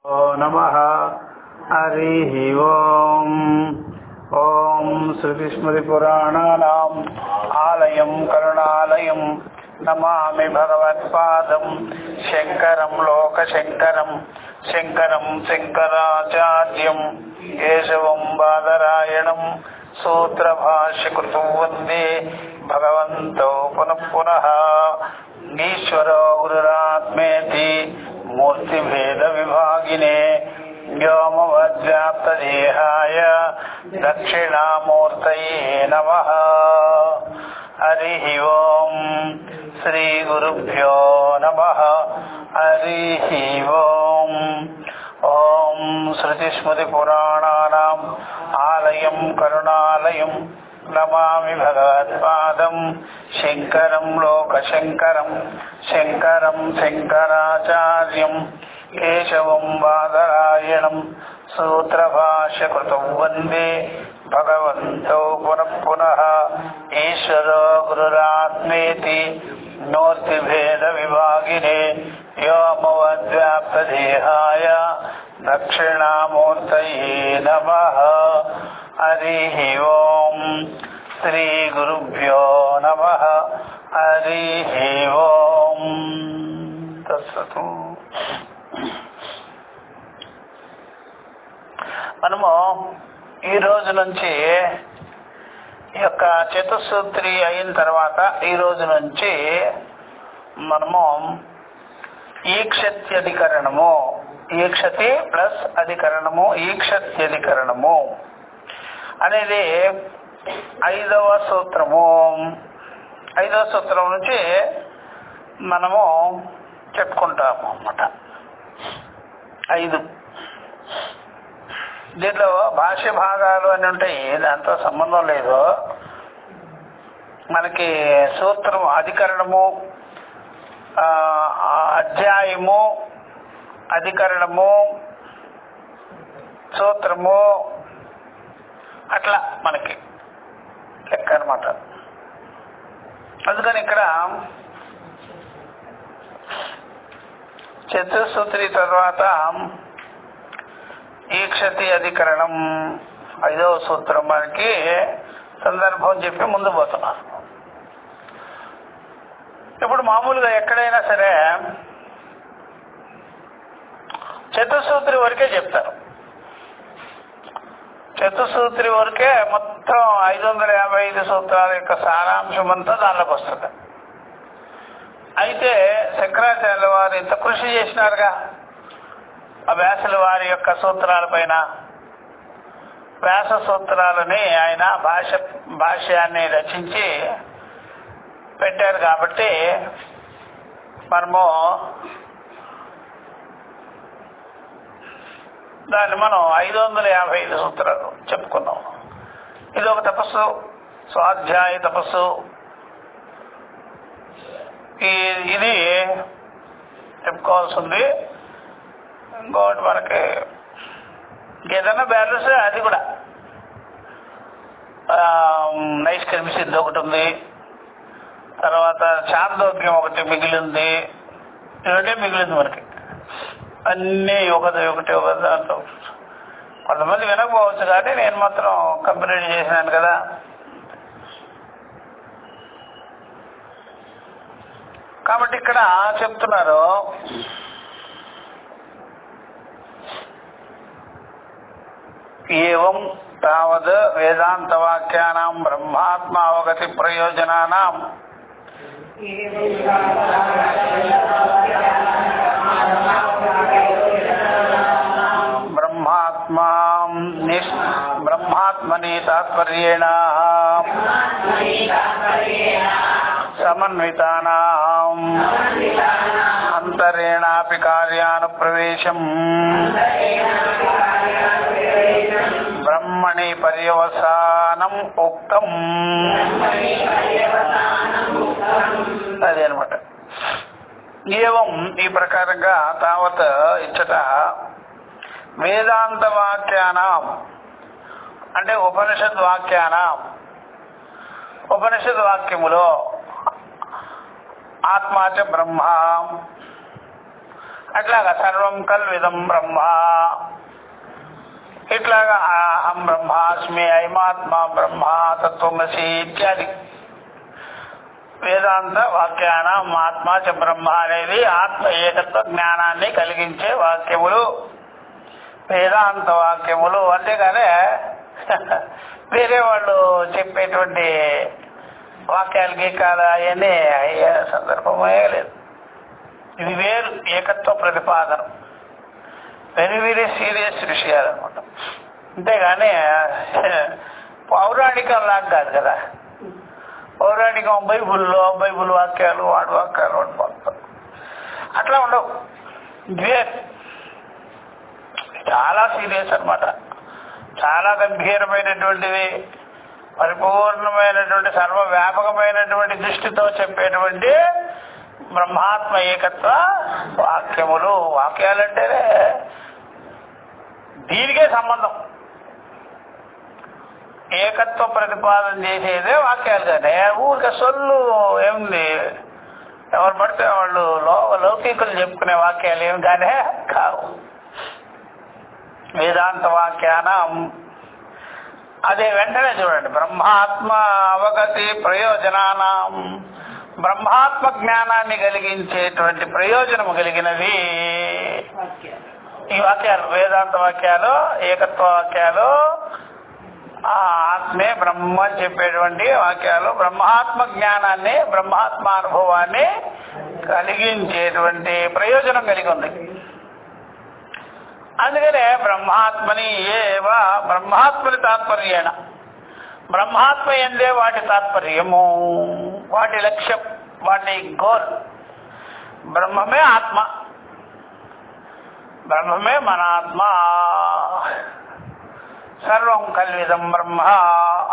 నమః. హరిః ఓం. ఓం శ్రుతిస్మృతిపురాణానాం ఆలయం కరుణాలయం నమామి భగవత్పాదం శంకరం లోకశంకరం శంకరం శంకరాచార్యం కేశవం బాదరాయణం సూత్రభాష్యకృతం వందే భగవంతో పునః పునః. ఈశ్వరో గురురాత్మేతి మూర్తిభేద విభాగినే వ్యోమవద్వ్యాప్తదేహాయ దక్షిణామూర్తయే నమః. హరిః ఓం. శ్రీ గురుభ్యో నమః. హరిః ఓం. ఓం శ్రుతిస్మృతిపురాణానాం ఆలయం కరుణాలయం నమామి భగవత్పాదం శంకరం లోకశంకరం శంకరం శంకరాచార్యం కేశవం బాదరాయణం సూత్రభాష్యకృతం వందే భగవంతో పునః పునః. ఈశ్వరో గురురాత్మేతి మూర్తిభేద విభాగినే వ్యోమవద్వ్యాప్తదేహాయ దక్షిణామూర్తయే నమః. హరిః ఓం. శ్రీ గురుభ్యో నమః. హరిః ఓం. తత్సతు. మనము ఈ రోజు నుంచి ఈ యొక్క చతుస్సూత్రి అయిన తర్వాత ఈ రోజు నుంచి మనము ఈక్షత్యధికరణము, ఈక్షతి ప్లస్ అధికరణము, ఈక్షత్యధికరణము అనేది 5వ సూత్రము. 5వ సూత్రం నుంచి మనము చెప్పుకుంటాము అన్నమాట. 5 దీంట్లో భాష్య భాగాలు అని ఉంటాయి, దాంతో సంబంధం లేదు. మనకి సూత్రం అధికరణము, అధ్యాయము, అధికరణము, సూత్రము అట్లా మనకి లెక్క అనమాట. అందుకని ఇక్కడ చతుస్సూత్రి తర్వాత ఈక్షతి అధికరణం 5వ సూత్రం మనకి సందర్భం చెప్పి ముందు పోతున్నారు. ఇప్పుడు మామూలుగా ఎక్కడైనా సరే చతుస్సూత్రి వరకే చెప్తారు. చతుస్సూత్రి వరకే మొత్తం 555 సూత్రాల యొక్క సారాంశం అంతా దానిలోకి వస్తుంది. అయితే శంకరాచార్యుల వారు ఇంత కృషి చేసినారుగా ఆ వ్యాసుల వారి యొక్క సూత్రాలపైన. వ్యాస సూత్రాలని ఆయన భాష్యాన్ని రచించి పెట్టారు కాబట్టి మనము దాన్ని మనం 555 సూత్రాలు చెప్పుకున్నాం. ఇది ఒక తపస్సు, స్వాధ్యాయ తపస్సు. ఇది చెప్పుకోవాల్సింది. ఇంకోటి మనకి ఏదైనా బ్యాలెన్స్, అది కూడా నైష్కర్మ సిద్ధి ఒకటి ఉంది, తర్వాత చాందోగ్యం ఒకటి మిగిలింది. ఇవన్నీ మిగిలింది మనకి. అన్నీ ఒకటి దాంట్లో కొంతమంది వినకపోవచ్చు, కానీ నేను మాత్రం కంప్లీట్ చేసినాను కదా. కాబట్టి ఇక్కడ చెప్తున్నారు, ఏవం తావద్ వేదాంత వాక్యానాం బ్రహ్మాత్మావగతి ప్రయోజనానాం బ్రహ్మాత్మని తాత్పర్యేణ సమన్వితానాం అంతరేణాపి కార్యానుప్రవేశం బ్రహ్మణి పర్యవసానం ఉక్తం. అదే అనమాట. ఏవం ఈ ప్రకారంగా తావత్ ఇచ్చట వేదాంత వాక్యానాం అంటే ఉపనిషద్ వాక్యానాం, ఉపనిషద్ వాక్యములో ఆత్మాచ బ్రహ్మ అట్లాగా సర్వం కల్విదం బ్రహ్మ, ఇట్లాగా అహం బ్రహ్మాస్మి, అయమాత్మ బ్రహ్మ, తత్వమసి ఇత్యాది వేదాంత వాక్యానం ఆత్మ చ బ్రహ్మ అనేది ఆత్మ ఏకత్వ జ్ఞానాన్ని కలిగించే వాక్యములు వేదాంత వాక్యములు. అంతేగానే వేరే వాళ్ళు చెప్పేటువంటి వాక్యాలకి కాదు అవన్నీ అయ్యే సందర్భమే లేదు. ఇది వేరు ఏకత్వ ప్రతిపాదన, వెరీ వెరీ సీరియస్ విషయాలు అనమాట. అంతేగాని పౌరాణికంలాగా కాదు కదా. పౌరాణికం బైబుల్ వాక్యాలు వాడి వాక్యాలు వాడి వాక్యాలు అట్లా ఉండవు. ఇవే చాలా సీరియస్ అనమాట. చాలా గంభీరమైనటువంటివి, పరిపూర్ణమైనటువంటి సర్వవ్యాపకమైనటువంటి దృష్టితో చెప్పేటువంటి బ్రహ్మాత్మ ఏకత్వ వాక్యములు. వాక్యాలంటేనే దీనికే సంబంధం. ఏకత్వ ప్రతిపాదన చేసేదే వాక్యాలు. కానీ ఊరికే సొల్లు ఏముంది, ఎవరు పడితే వాళ్ళు లౌకికులు చెప్పుకునే వాక్యాలు ఏమి కానీ కావు. వేదాంత వాక్యానం అదే వెంటనే చూడండి, బ్రహ్మాత్మ అవగతి ప్రయోజనానం, బ్రహ్మాత్మ జ్ఞానాన్ని కలిగించేటువంటి ప్రయోజనము కలిగినవి ఈ వాక్యాలు. వేదాంత వాక్యాలు, ఏకత్వ వాక్యాలు, ఆత్మే బ్రహ్మ అని చెప్పేటువంటి వాక్యాలు బ్రహ్మాత్మ జ్ఞానాన్ని, బ్రహ్మాత్మ అనుభవాన్ని కలిగించేటువంటి ప్రయోజనం కలిగి ఉంది. అందుకనే బ్రహ్మాత్మని ఏవ, బ్రహ్మాత్మని తాత్పర్యేణ, బ్రహ్మాత్మ ఎందే వాటి తాత్పర్యము, వాటి లక్ష్యం, వాటి గోల్. బ్రహ్మమే ఆత్మ, బ్రహ్మమే మన ఆత్మ, సర్వం కల్విదం బ్రహ్మ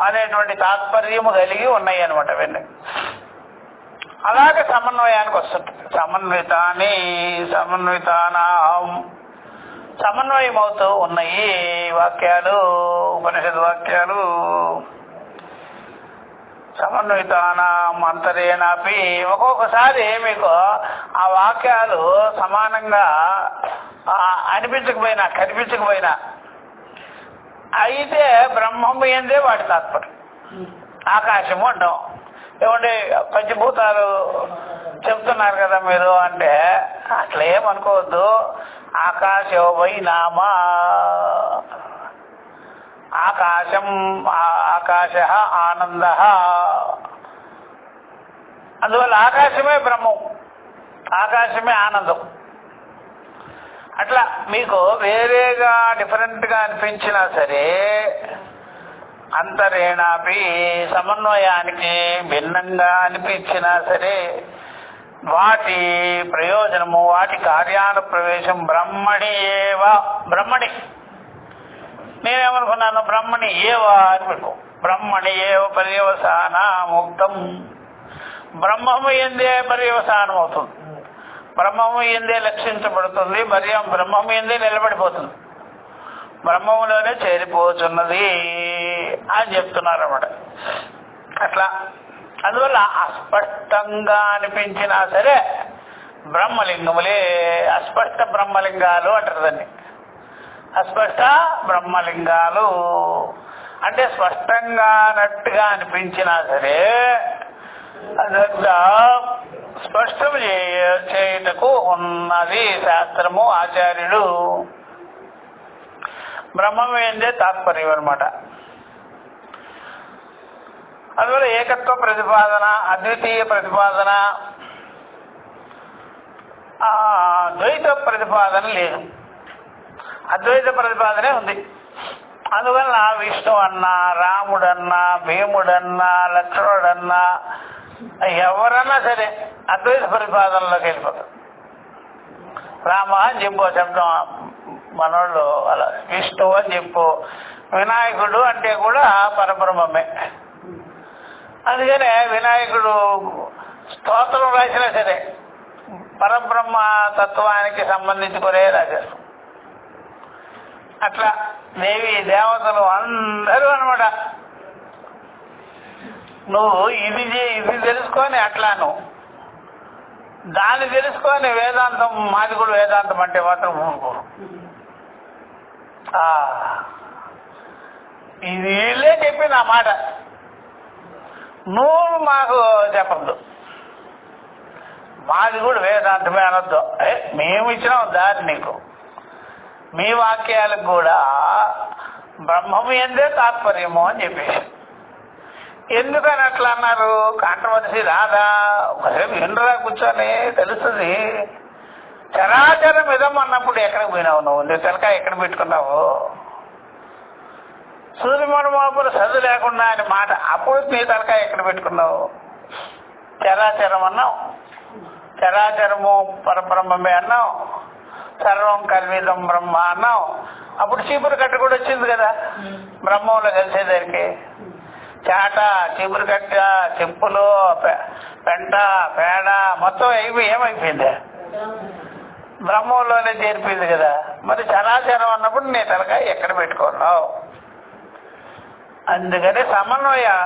అనేటువంటి తాత్పర్యము కలిగి ఉన్నాయి అనమాట. అవన్నీ అలాగే సమన్వయానికి వస్తుంటుంది. సమన్వితానాం సమన్వయం అవుతూ ఉన్నాయి వాక్యాలు, ఉపనిషద్ వాక్యాలు. సమన్వితానాం అంతరేణాపి, ఒక్కొక్కసారి మీకు ఆ వాక్యాలు సమానంగా అనిపించకపోయినా కనిపించకపోయినా అయితే బ్రహ్మము ఎందే వాటి తాత్పర్యం. ఆకాశము అంటాం, ఏమంటే పంచభూతాలు చెప్తున్నారు కదా మీరు అంటే అట్లా ఏమనుకోవద్దు. ఆకాశో వై నామ, ఆకాశం, ఆకాశ ఆనంద, అందువల్ల ఆకాశమే బ్రహ్మం, ఆకాశమే ఆనందం. అట్లా మీకు వేరేగా డిఫరెంట్గా అనిపించినా సరే అంతరేణాపి సమన్వయానికి భిన్నంగా అనిపించినా సరే వాటి ప్రయోజనము, వాటి కార్యానుప్రవేశం బ్రహ్మణి ఏవ. బ్రహ్మణి నేనేమనుకున్నాను, బ్రహ్మణి ఏవా అని పెట్టుకో. బ్రహ్మణి ఏవ పర్యవసాన ముక్తం, బ్రహ్మము ఎందే పర్యవసానం అవుతుంది, బ్రహ్మము ఎందే లక్షించబడుతుంది, బ్రహ్మము ఎందే నిలబడిపోతుంది, బ్రహ్మములోనే చేరిపోతున్నది అని చెప్తున్నారు అన్నమాట. అట్లా అందువల్ల అస్పష్టంగా అనిపించినా సరే బ్రహ్మలింగములే, అస్పష్ట బ్రహ్మలింగాలు అంటారు దాన్ని. అస్పష్ట బ్రహ్మలింగాలు అంటే స్పష్టంగా అన్నట్టుగా అనిపించినా సరే అదంతా స్పష్టం చేయుటకు ఉన్నది శాస్త్రము, ఆచార్యుడు. బ్రహ్మం ఏందే తాత్పర్యం అనమాట. అందువల్ల ఏకత్వ ప్రతిపాదన, అద్వితీయ ప్రతిపాదన, ద్వైత ప్రతిపాదన లేదు, అద్వైత ప్రతిపాదనే ఉంది. అందువల్ల విష్ణు అన్నా, రాముడన్నా, భీముడన్నా, లక్ష్మణుడన్నా ఎవరన్నా సరే అద్వైత ప్రతిపాదనలోకి వెళ్ళిపోతారు. రామ అని చెప్పు శబ్దం మనోళ్ళు, అలా విష్ణు అని చెప్పు, వినాయకుడు అంటే కూడా పరబ్రహ్మమే. అందుకనే వినాయకుడు స్తోత్రం రాసినా సరే పరబ్రహ్మ తత్వానికి సంబంధించుకునే రాశారు. అట్లా దేవి దేవతలు అందరూ అనమాట. నువ్వు ఇది తెలుసుకొని అట్లా దాన్ని తెలుసుకొని వేదాంతం మాది కూడా వేదాంతం అంటే మాత్రం ఊరుకోరు. ఇది వీళ్ళే చెప్పి నా మాట నువ్వు మాకు చెప్పద్దు, మాది కూడా వేదాంతమే అనొద్దు. మేము ఇచ్చినాం దారి నీకు, మీ వాక్యాలకు కూడా బ్రహ్మము ఎందే తాత్పర్యము అని చెప్పేసి. ఎందుకని అట్లా అన్నారు? కాంట్రవర్సీ రాదా? ఒకసేపు ఇండ్రా కూర్చొని తెలుస్తుంది. చరాచరం ఇదం అన్నప్పుడు ఎక్కడికి పోయినావు నువ్వు? నీ తలకాయ ఎక్కడ పెట్టుకున్నావు? సూర్యమణమాపురు చదువు లేకుండా అని మాట, అప్పుడు నీ తలకాయ ఎక్కడ పెట్టుకున్నావు? చరాచరం అన్నావు, చరాచరము పరబ్రహ్మమే అన్నావు, సర్వం కల్విదం బ్రహ్మ అన్నావు. అప్పుడు చీపురు కట్ట కూడా వచ్చింది కదా బ్రహ్మంలో కలిసేదానికి. చాట, చీపురు కట్ట, చెప్పులు, పెంట, పేడ మొత్తం ఏమైపోయింది? బ్రహ్మంలోనే చేరిపోయింది కదా. మరి చరాచరం అన్నప్పుడు నీ తలకాయ ఎక్కడ పెట్టుకున్నావు? అందుకని సమన్వయం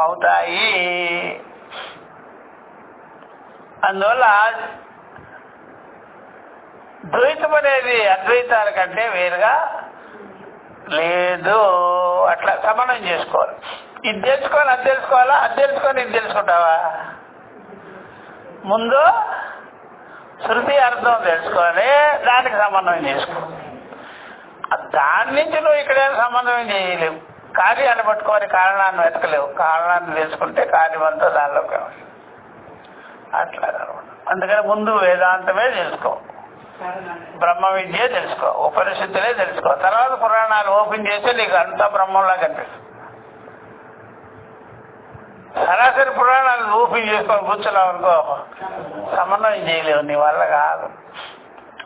అవుతాయి. అందువల్ల ద్వైతం అనేది అద్వైతాల కంటే వేరుగా లేదు. అట్లా సమన్వయం చేసుకోవాలి. ఇది తెలుసుకోవాలి, అది తెలుసుకోవాలా, అది తెలుసుకొని ఇది తెలుసుకుంటావా? ముందు శృతి అర్థం తెలుసుకోవాలి, దానికి సమన్వయం చేసుకో. దాని నుంచి నువ్వు ఇక్కడేం సమన్వయం చేయలేవు. కార్యాన్ని పట్టుకొని కారణాన్ని వెతకలేవు. కారణాన్ని తెలుసుకుంటే కార్యమంతా దానిలోకి అట్లా అనమాట. అందుకని ముందు వేదాంతమే తెలుసుకో, బ్రహ్మ విద్య తెలుసుకో, ఉపనిషత్తులే తెలుసుకో. తర్వాత పురాణాలు ఓపెన్ చేస్తే నీకు అంతా బ్రహ్మంలా కనిపిస్తుంది. సరాసరి పురాణాలు ఓపెన్ చేసుకొని కూర్చున్నావు అనుకో, సమన్వయం చేయలేవు, నీ వల్ల కాదు.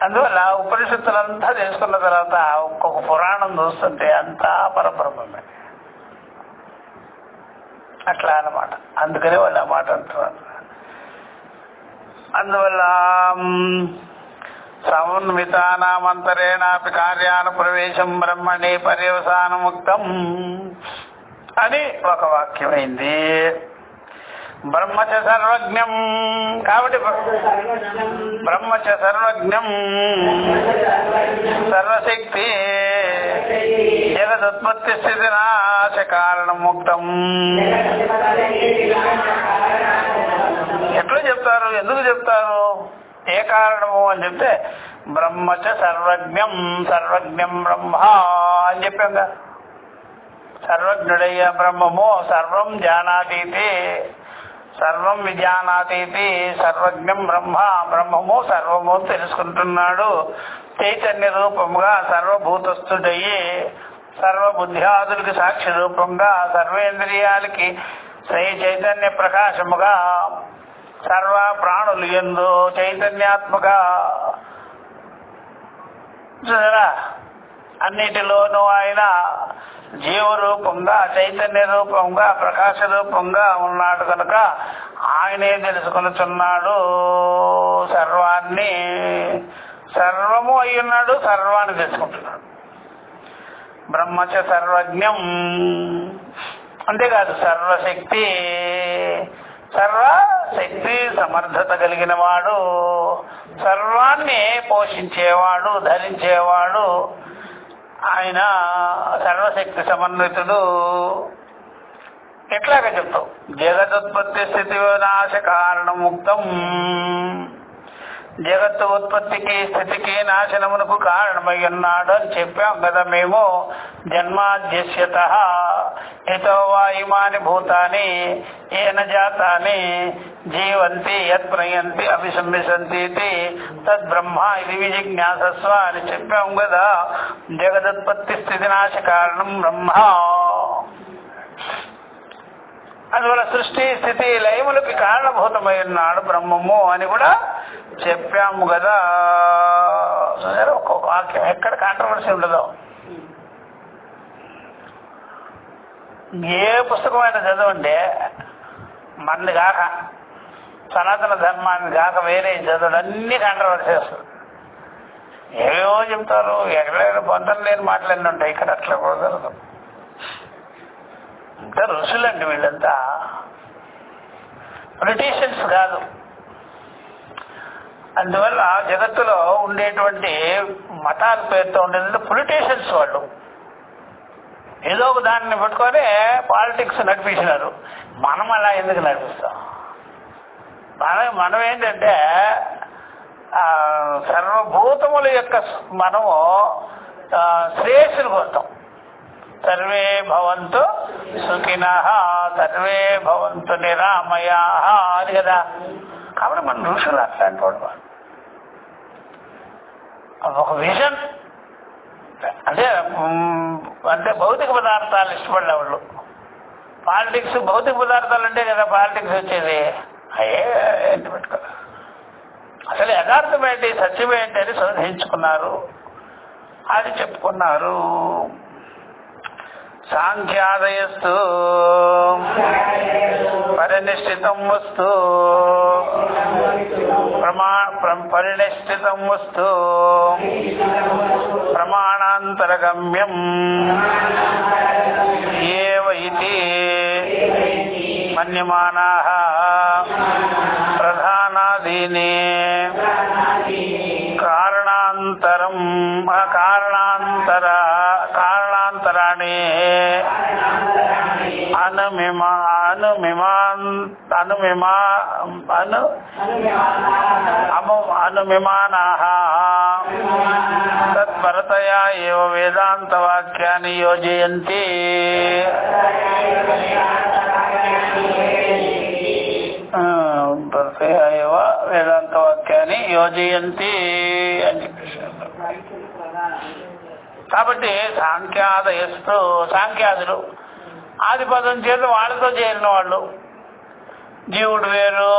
అందువల్ల ఉపనిషత్తులంతా తెలుసుకున్న తర్వాత ఒక్కొక్క పురాణం చూస్తుంటే అంతా పరబ్రహ్మమే. అట్లా అన్నమాట. అందుకనే వాళ్ళు ఆ మాట అంటున్నారు. అందువల్ల సమన్వితానామంతరేణాపి కార్యాను ప్రవేశం బ్రహ్మణి పర్యవసానముక్తం అని ఒక వాక్యమైంది. బ్రహ్మచ సర్వజ్ఞం, కాబట్టి బ్రహ్మచ సర్వజ్ఞం సర్వశక్తి జగదుత్పత్తి స్థితి నాశ కారణం ముక్తం. ఎట్లా చెప్తారు? ఎందుకు చెప్తారు? ఏ కారణము అని చెప్తే బ్రహ్మచ సర్వజ్ఞం, సర్వజ్ఞం బ్రహ్మ అని చెప్పాం కదా. సర్వజ్ఞుడయ్య బ్రహ్మము సర్వం జానాతీతి, సర్వం విజానాతీతి, సర్వజ్ఞం బ్రహ్మ, బ్రహ్మము సర్వము తెలుసుకుంటున్నాడు. చైతన్య రూపముగా సర్వభూతస్థుడయ్యి సర్వబుద్ధ్యాదులకి సాక్షి రూపంగా సర్వేంద్రియాలకి శ్రీ చైతన్య ప్రకాశముగా సర్వ ప్రాణులు యందు చైతన్యాత్మక అన్నిటిలోనూ ఆయన జీవరూపంగా చైతన్య రూపంగా ప్రకాశ రూపంగా ఉన్నాడు కనుక ఆయనే తెలుసుకొనుచున్నాడు. సర్వాన్ని సర్వము అయి ఉన్నాడు, సర్వాన్ని తెలుసుకుంటున్నాడు. బ్రహ్మచ సర్వజ్ఞం, అంతేకాదు సర్వశక్తి, సర్వశక్తి సమర్థత కలిగిన వాడు, సర్వాన్ని పోషించేవాడు, ధరించేవాడు. ఆయన సర్వశక్తి సమన్వితుడు. ఎట్లాగా చెప్తావు? జగదుత్పత్తి స్థితి వినాశ కారణం ముక్తం. జగత్తు ఉత్పత్తికి స్థితికి నాశనమునకు కారణమై ఉన్నాడు అని చెప్పాం కదా మేము. జన్మాద్యస్యతః యతో వా ఇమాని భూతాని ఏన జాతాని జీవంతి యత్ ప్రయంతి అభిసంవిశంతి తద్బ్రహ్మ ఇది విజిజ్ఞాసస్వ అని చెప్పాం కదా. జగదుత్పత్తి స్థితి నాశ కారణం బ్రహ్మ. అందువల్ల సృష్టి స్థితి లయములకి కారణభూతమై ఉన్నాడు బ్రహ్మము అని కూడా చెప్పాము కదా. ఒక్కొక్క వాక్యం ఎక్కడ కాంట్రవర్సీ ఉండదు. ఏ పుస్తకమైనా చదవండి, మంది కాక సనాతన ధర్మాన్ని కాక వేరే చదవడం అన్ని కాంట్రవర్సీ వస్తుంది. ఏవేవో చెప్తారు, ఎక్కడైనా పొందలు లేని మాటలన్నీ ఉంటాయి. ఇక్కడ అట్లా కుదరదు. ఇంకా ఋషులండి వీళ్ళంతా, పొలిటీషియన్స్ కాదు. అందువల్ల జగత్తులో ఉండేటువంటి మతాల పేరుతో ఉండేది పొలిటీషియన్స్. వాళ్ళు ఏదో ఒక దాన్ని పట్టుకొని పాలిటిక్స్ నడిపించినారు. మనం అలా ఎందుకు నడిపిస్తాం? మనం ఏంటంటే సర్వభూతముల యొక్క మనము శ్రేయస్సును కోరుతాం. సర్వే భవంతు సుఖినః సర్వే భవంతు నిరామయాః అని కదా. కాబట్టి మన ఋషులు అట్లాంటి వాడు. ఒక విజన్ అంటే భౌతిక పదార్థాలు ఇష్టపడే వాళ్ళు. పాలిటిక్స్ భౌతిక పదార్థాలు అంటే కదా పాలిటిక్స్ వచ్చేది. ఏంటి పెట్టుకో, అసలు యథార్థం ఏంటి, సత్యం ఏంటి అని శోధించుకున్నారు, అది చెప్పుకున్నారు. సాంఖ్యాదయస్తు పరినిష్ఠితం వస్తు పరినిష్ఠితం వస్తు ప్రమాణాంతరగమ్యం ఏవ ఇతి మన్యమానాః ప్రధానాదీని కారణాంతరాణి అనుమిమానాః తత్పరతయా ఏవ వేదాంతవాక్యాన్ని యోజయంతి. పరతయా ఏవ వేదాంతవాక్యాన్ని యోజయంతి అని చెప్పేసి. కాబట్టి సాంఖ్యాదయస్తు సాంఖ్యాదులు ఆదిపదం చేత వాళ్ళతో చేరిన వాళ్ళు. జీవుడు వేరు,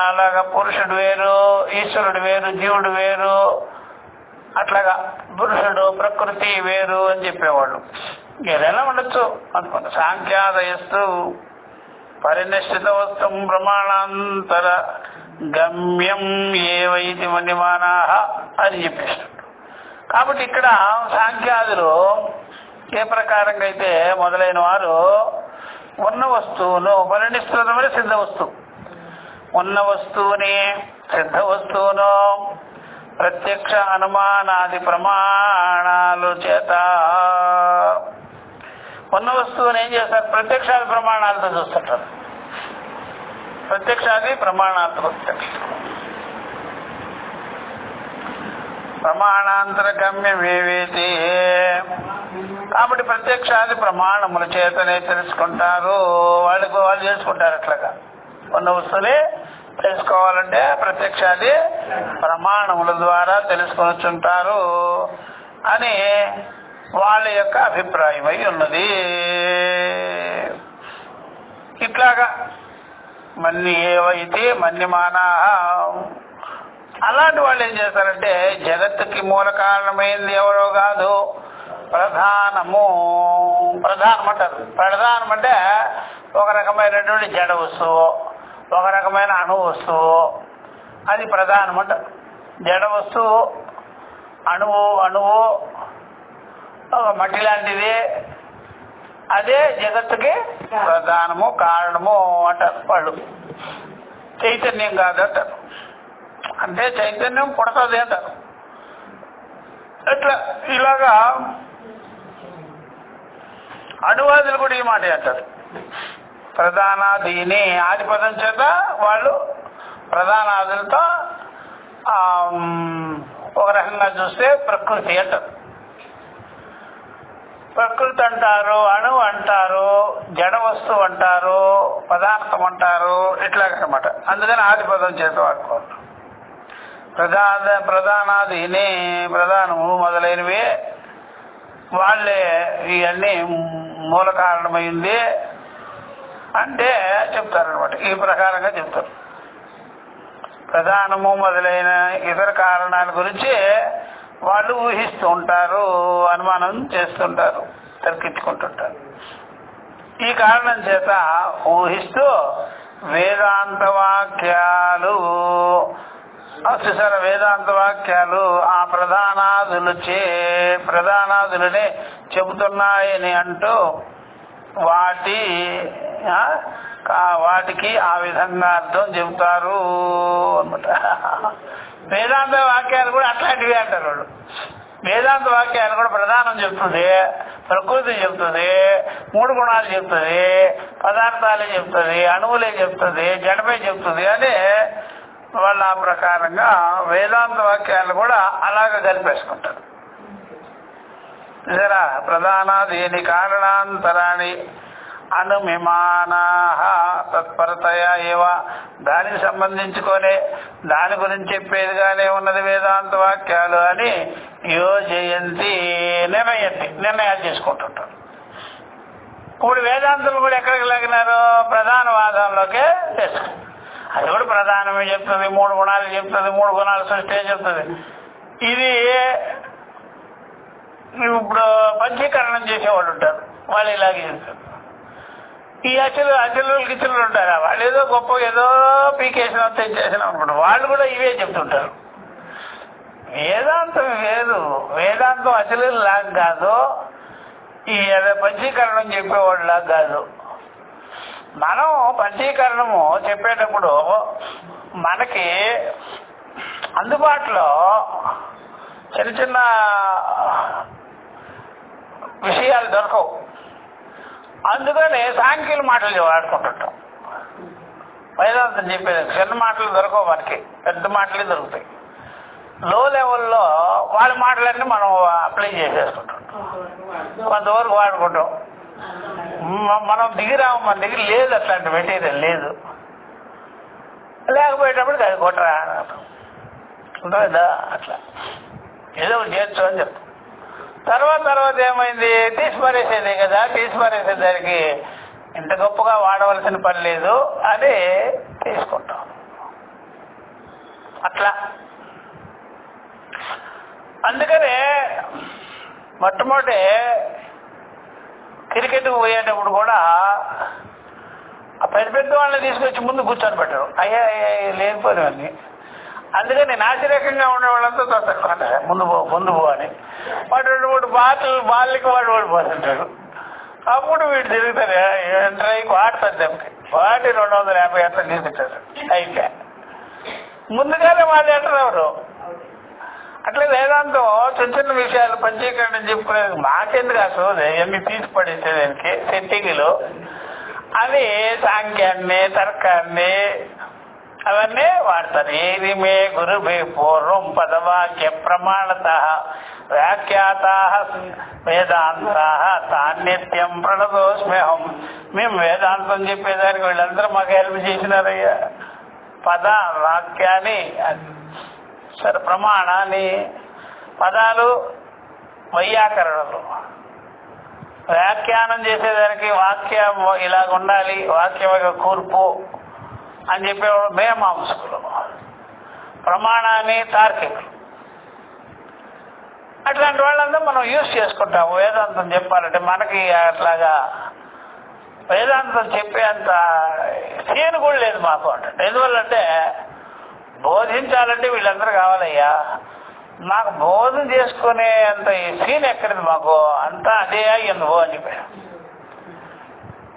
అలాగా పురుషుడు వేరు, ఈశ్వరుడు వేరు, జీవుడు వేరు, అట్లాగా పురుషుడు ప్రకృతి వేరు అని చెప్పేవాళ్ళు. ఏదైనా ఉండొచ్చు అనుకోండి. సాంఖ్యాదయస్తు పరినిష్ఠిత వస్తు ప్రమాణాంతర గమ్యం ఏవైతి మన్యమానాః అని చెప్పేసినట్టు. కాబట్టి ఇక్కడ సాంఖ్యాదులు ఏ ప్రకారంగా అయితే మొదలైన వారు ఉన్న వస్తువును పరినిష్ఠితమైన సిద్ధ వస్తువు, ఉన్న వస్తువుని సిద్ధ వస్తువును ప్రత్యక్ష అనుమానాది ప్రమాణాలు చేత ఉన్న వస్తువుని ఏం చేస్తారు? ప్రత్యక్షాది ప్రమాణాలతో చూస్తుంటారు. ప్రత్యక్షాది ప్రమాణాలతో ప్రమాణాంతరగమ్యమేవేతి. కాబట్టి ప్రత్యక్షాది ప్రమాణముల చేతనే తెలుసుకుంటారు. వాళ్ళు చేసుకుంటారు. అట్లాగా ఉన్న వస్తువుని తెలుసుకోవాలంటే ప్రత్యక్షాది ప్రమాణముల ద్వారా తెలుసుకొనిచుంటారు అని వాళ్ళ యొక్క అభిప్రాయమై ఉన్నది. ఇట్లాగా మన్ని ఏవైతే మన్యమానాః అలాంటి వాళ్ళు ఏం చేస్తారంటే జగత్తుకి మూల కారణమైంది ఎవరో కాదు, ప్రధానం అంటారు. ప్రధానం అంటే ఒక రకమైనటువంటి జడ వస్తువు, ఒక రకమైన అణు వస్తువు, అది ప్రధానం అంటారు. జడ వస్తువు అణువు ఒక మట్టి లాంటిది, అదే జగత్తుకి ప్రధానము కారణము అంటారు వాళ్ళు. చైతన్యం కాదు అంటారు. అంటే చైతన్యం పుడతాది అంటారు. ఇట్లా ఇలాగా అణువాదులు కూడా ఈ మాట అంటారు. ప్రధానాదీని ఆదిపదం చేత వాళ్ళు ప్రధానాదులతో ఒక రకంగా చూస్తే ప్రకృతి అంటారు. ప్రకృతి అంటారు, అణువు అంటారు, జడ వస్తువు అంటారు, పదార్థం అంటారు, ఇట్లాగనమాట. అందుకని ఆదిపదం చేత వాడుకోవాలి. ప్రధానాదీని ప్రధానము మొదలైనవి వాళ్ళే ఇవన్నీ మూల కారణమైంది అంటే చెప్తారనమాట. ఈ ప్రకారంగా చెప్తారు. ప్రధానము మొదలైన ఇతర కారణాల గురించి వాళ్ళు ఊహిస్తూ ఉంటారు, అనుమానం చేస్తుంటారు, తర్కించుకుంటుంటారు. ఈ కారణం చేత ఊహిస్తూ వేదాంత వాక్యాలు వేదాంత వాక్యాలు ఆ ప్రధానాదులనే చెబుతున్నాయని అంటూ వాటి వాటికి ఆ విధంగా అర్థం చెబుతారు అనమాట. వేదాంత వాక్యాలు కూడా అట్లాంటివి అంటారు వాళ్ళు. వేదాంత వాక్యాలు కూడా ప్రధానం చెప్తుంది, ప్రకృతి చెప్తుంది, 3 గుణాలు చెప్తుంది, పదార్థాలే చెప్తుంది, అణువులే చెప్తుంది, జడమే చెప్తుంది అని వాళ్ళు ఆ ప్రకారంగా వేదాంత వాక్యాలు కూడా అలాగ కలిపేసుకుంటారు. జరా ప్రధాన దీని కారణాంతరాన్ని అనుమిమానా తత్పరతయ ఏవ, దానికి సంబంధించుకొని దాని గురించి చెప్పేదిగానే ఉన్నది వేదాంత వాక్యాలు అని యోజయంతి నిర్ణయాలు చేసుకుంటుంటారు. ఇప్పుడు వేదాంతులు కూడా ఎక్కడికి లాగినారు? ప్రధాన వాదంలోకే చేసుకుంటారు. అది కూడా ప్రధానమే చెప్తుంది, 3 గుణాలు చెప్తుంది, 3 గుణాలు సృష్టి చెప్తుంది. ఇది ఇప్పుడు పంచీకరణం చేసేవాళ్ళు ఉంటారు, వాళ్ళు ఇలాగే చెప్తారు. ఈ అచలు గిచ్చులు ఉంటారా, వాళ్ళు ఏదో గొప్ప ఏదో పీకేసిన తెచ్చేసిన అనుకుంటారు, వాళ్ళు కూడా ఇవే చెప్తుంటారు. వేదాంతం వేరు, వేదాంతం అచలు లాగా కాదు, ఈ పంచీకరణం చెప్పేవాళ్ళు లాగా కాదు. మనం పంచీకరణము చెప్పేటప్పుడు మనకి అందుబాటులో చిన్న చిన్న విషయాలు దొరకవు, అందుకని సాంఖ్యుల మాటలు వాడుకుంటుంటాం. వేదాంతం చెప్పేది చిన్న మాటలు దొరకవు, మనకి పెద్ద మాటలే దొరుకుతాయి. లో లెవెల్లో వాళ్ళ మాటలన్నీ మనం అప్లై చేసేసుకుంటాం, కొంతవరకు వాడుకుంటాం. మనం దిగిరాము, మన దగ్గర లేదు అట్లాంటి మెటీరియల్ లేదు, లేకపోయేటప్పటికి అది కొట్టరా ఉంటుందా, అట్లా ఏదో చేర్చు అని చెప్తాం. తర్వాత ఏమైంది, తీసి పారేసేదే కదా, తీసి పారేసేదానికి ఇంత గొప్పగా వాడవలసిన పని లేదు అని తీసుకుంటాం. అట్లా అందుకనే మొట్టమొదటి క్రికెట్కి పోయేటప్పుడు కూడా ఆ పెద్ద వాళ్ళని తీసుకొచ్చి ముందు కూర్చొని పెట్టరు, అయ్యా లేనిపోయినవన్నీ. అందుకని నాసిరకంగా ఉండే వాళ్ళంతా తొందరగా ముందు పో అని వాడు 2-3 బాల్కి వాడు ఓడిపోతుంటాడు. అప్పుడు వీడు తిరుగుతారు, ఎంట్రైకి వాడుతుంది దెబ్బకి వాటి 250 అట్లా తీసుకుంటారు. అయితే ముందుగానే వాళ్ళు ఎంటర్. అట్లా వేదాంతం చిన్న చిన్న విషయాలు పంచీకరణ చెప్పుకునేది మాకెందుకు అసలు ఎన్ని తీసి పడేసేదానికి సెట్టింగ్లు అవి సాంఖ్యాన్ని తర్కాన్ని అవన్నీ వాడతారు. ఏది మే గురుభే పూర్వం పదవాక్య ప్రమాణత వ్యాఖ్యాత వేదాంత తాన్నిత్యం ప్రణతోస్మ్యహం. మేము వేదాంతం చెప్పేదానికి వీళ్ళందరూ మాకు హెల్ప్ చేసినారయ్యా. పద వాక్యాన్ని సరే ప్రమాణాన్ని, పదాలు వైయాకరణలు, వ్యాఖ్యానం చేసేదానికి వాక్యం ఇలాగ ఉండాలి, వాక్యం యొక్క కూర్పు అని చెప్పేవాడు మీమాంసకులు, ప్రమాణాన్ని తార్కికులు. అట్లాంటి వాళ్ళందరూ మనం యూజ్ చేసుకుంటాము. వేదాంతం చెప్పాలంటే మనకి అట్లాగా వేదాంతం చెప్పేంత సీన్ కూడా లేదు మాకు అంటే. ఎందువల్లంటే బోధించాలంటే వీళ్ళందరూ కావాలయ్యా, నాకు బోధన చేసుకునే అంత సీన్ ఎక్కడిది మాకు, అంతా అదే ఎందుకో అని చెప్పారు.